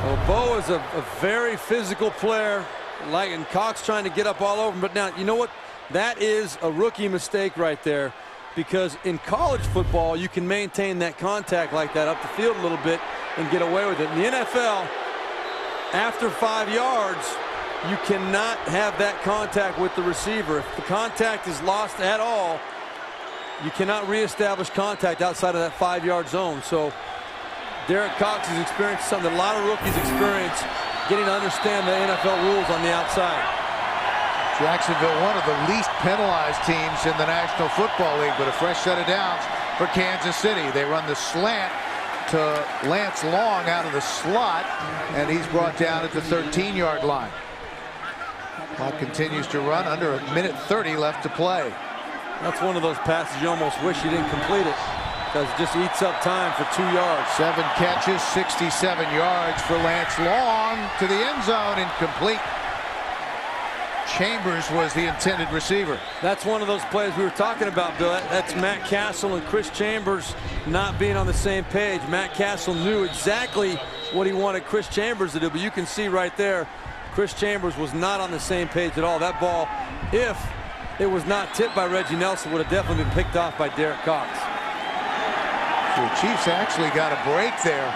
Well, Bowe is a very physical player, and Cox trying to get up all over him. But now, you know what? That is a rookie mistake right there, because in college football, you can maintain that contact like that up the field a little bit and get away with it. In the NFL, after 5 yards, you cannot have that contact with the receiver. If the contact is lost at all, you cannot reestablish contact outside of that 5-yard zone. So Derek Cox has experienced something that a lot of rookies experience, getting to understand the NFL rules on the outside. Jacksonville, one of the least penalized teams in the National Football League, but a fresh set of downs for Kansas City. They run the slant to Lance Long out of the slot, and he's brought down at the 13-yard line. Clock continues to run, under 1:30 left to play. That's one of those passes you almost wish you didn't complete it, because it just eats up time for 2 yards. 7 catches, 67 yards for Lance Long to the end zone, incomplete. Chambers was the intended receiver. That's one of those plays we were talking about, Bill. That's Matt Castle and Chris Chambers not being on the same page. Matt Castle knew exactly what he wanted Chris Chambers to do, but you can see right there, Chris Chambers was not on the same page at all. That ball, if it was not tipped by Reggie Nelson, would have definitely been picked off by Derek Cox. The Chiefs actually got a break there.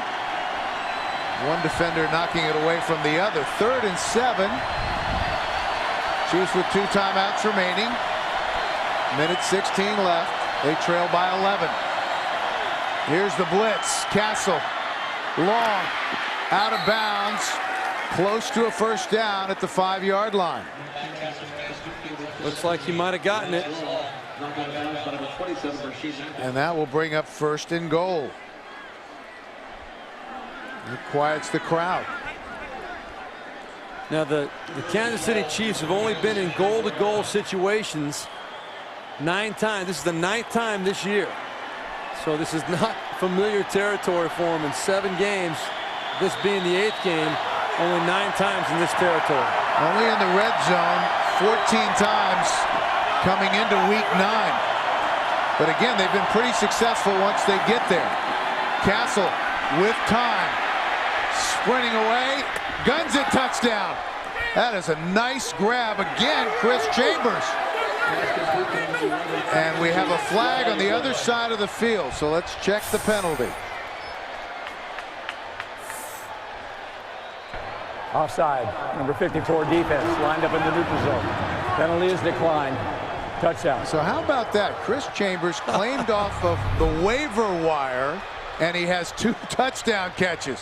One defender knocking it away from the other. 3rd and 7. Chiefs with 2 timeouts remaining. 1:16 left. They trail by 11. Here's the blitz. Castle, Long, out of bounds, close to a first down at the 5-yard line. Looks like he might have gotten it. And that will bring up 1st and goal. It quiets the crowd. Now the Kansas City Chiefs have only been in goal-to-goal situations 9 times. This is the 9th time this year. So this is not familiar territory for them in 7 games. This being the 8th game, only 9 times in this territory. Only in the red zone 14 times coming into week 9. But again, they've been pretty successful once they get there. Castle with time, sprinting away, guns it, touchdown. That is a nice grab again, Chris Chambers. And we have a flag on the other side of the field, so let's check the penalty. Offside. Number 54 defense lined up in the neutral zone. Penalty is declined. Touchdown. So how about that? Chris Chambers claimed off of the waiver wire, and he has 2 touchdown catches.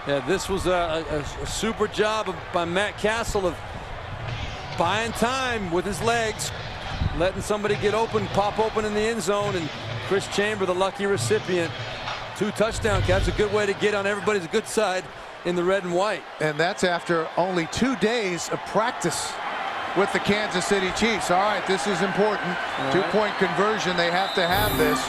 Yeah, this was a super job by Matt Castle of buying time with his legs, letting somebody get open, pop open in the end zone, and Chris Chambers, the lucky recipient. 2 touchdown catches, a good way to get on everybody's good side in the red and white. And that's after only 2 days of practice with the Kansas City Chiefs. All right, this is important. All 2-point conversion, they have to have this.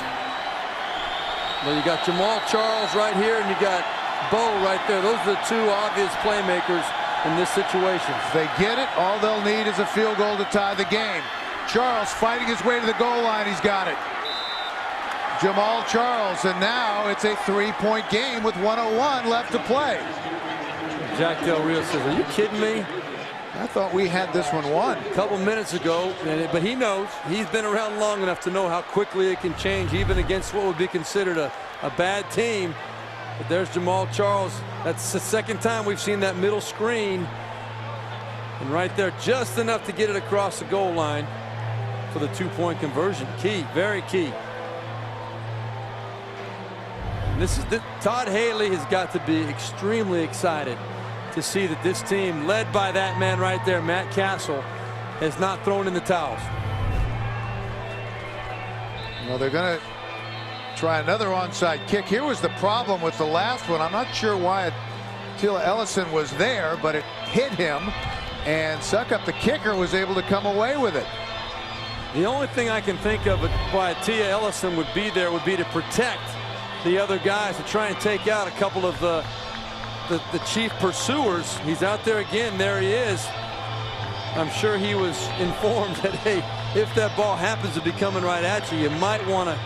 Well, you got Jamal Charles right here, and you got Bo right there. Those are the 2 obvious playmakers in this situation. If they get it, all they'll need is a field goal to tie the game. Charles fighting his way to the goal line. He's got it. Jamal Charles, and now it's a 3-point game with 1:01 left to play. Jack Del Rio says, are you kidding me? I thought we had this one won. A couple minutes ago, but he knows. He's been around long enough to know how quickly it can change, even against what would be considered a bad team. But there's Jamal Charles. That's the 2nd time we've seen that middle screen. And right there, just enough to get it across the goal line for the 2-point conversion. Key, very key. And this is Todd Haley has got to be extremely excited to see that this team, led by that man right there, Matt Castle, has not thrown in the towels. Well, they're going to try another onside kick. Here was the problem with the last one. I'm not sure why Attila Ellison was there, but it hit him, and Suckup, the kicker, was able to come away with it. The only thing I can think of why Attila Ellison would be there would be to protect the other guys, to try and take out a couple of the Chief pursuers. He's out there again. There he is. I'm sure he was informed that, hey, if that ball happens to be coming right at you, you might want to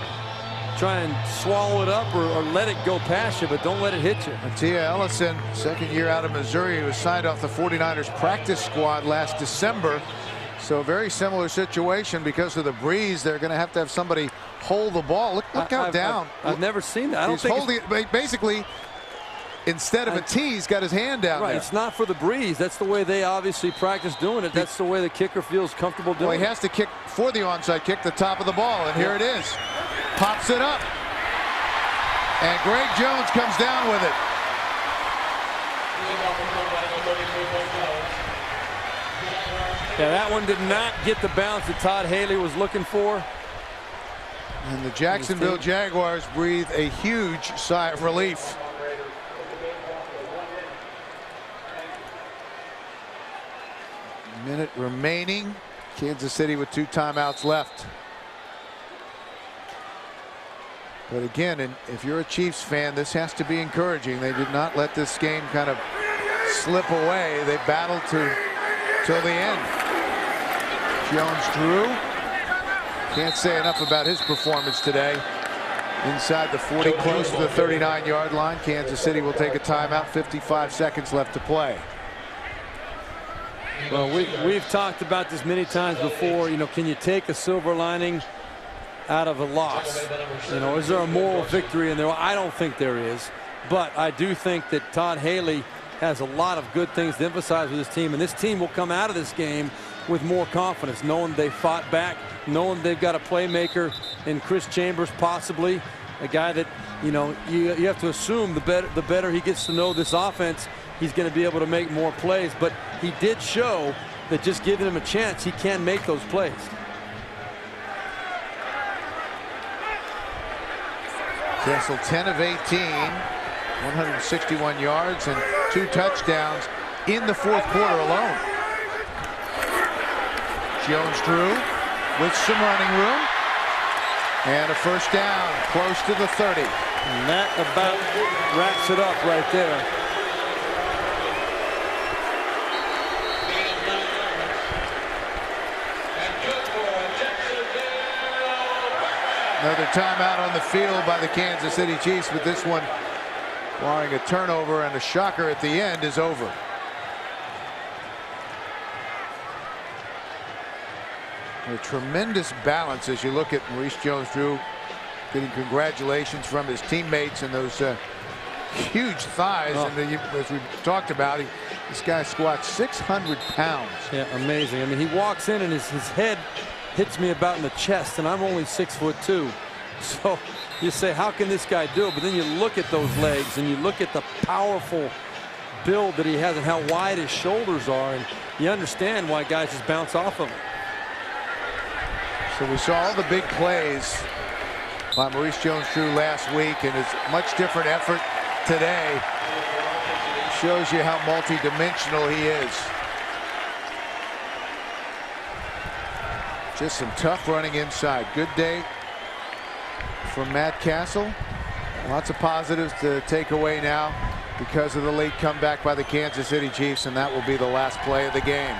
try and swallow it up or let it go past you, but don't let it hit you. Attila Ellison, 2nd year out of Missouri, he was signed off the 49ers practice squad last December. So very similar situation. Because of the breeze, they're going to have somebody hold the ball. Look how down. I've never seen that. I don't he's think holding it. Basically, instead of a tee, he's got his hand down right, there. It's not for the breeze. That's the way they obviously practice doing it. That's the way the kicker feels comfortable doing it. Well, he has to kick for the onside kick, the top of the ball, and here it is. Pops it up. And Greg Jones comes down with it. Yeah, that one did not get the bounce that Todd Haley was looking for. And the Jacksonville Jaguars breathe a huge sigh of relief. Minute remaining. Kansas City with 2 timeouts left. But again, if you're a Chiefs fan, this has to be encouraging. They did not let this game kind of slip away. They battled till the end. Jones drew. Can't say enough about his performance today. Inside the 40, close to the 39-yard line. Kansas City will take a timeout. 55 seconds left to play. Well, we've talked about this many times before. You know, can you take a silver lining out of a loss? You know, is there a moral victory in there? I don't think there is. But I do think that Todd Haley has a lot of good things to emphasize with this team. And this team will come out of this game with more confidence, knowing they fought back, knowing they've got a playmaker in Chris Chambers, possibly a guy that, you know, you have to assume the better he gets to know this offense, he's going to be able to make more plays. But he did show that just giving him a chance, he can make those plays. Kessel 10 of 18, 161 yards and 2 touchdowns. in the fourth quarter alone. Jones-Drew with some running room. And a first down, close to the 30. And that about wraps it up right there. Another timeout on the field by the Kansas City Chiefs, but this one, barring a turnover and a shocker at the end, is over. A tremendous balance as you look at Maurice Jones-Drew getting congratulations from his teammates and those huge thighs. Oh. And as we talked about, this guy squats 600 pounds. Yeah, amazing. I mean, he walks in and his head hits me about in the chest, and I'm only 6'2". So you say, how can this guy do it? But then you look at those legs and you look at the powerful build that he has and how wide his shoulders are, and you understand why guys just bounce off of him. So we saw all the big plays by Maurice Jones-Drew last week, and his much different effort today shows you how multi-dimensional he is. Just some tough running inside. Good day from Matt Castle. Lots of positives to take away now because of the late comeback by the Kansas City Chiefs, and that will be the last play of the game.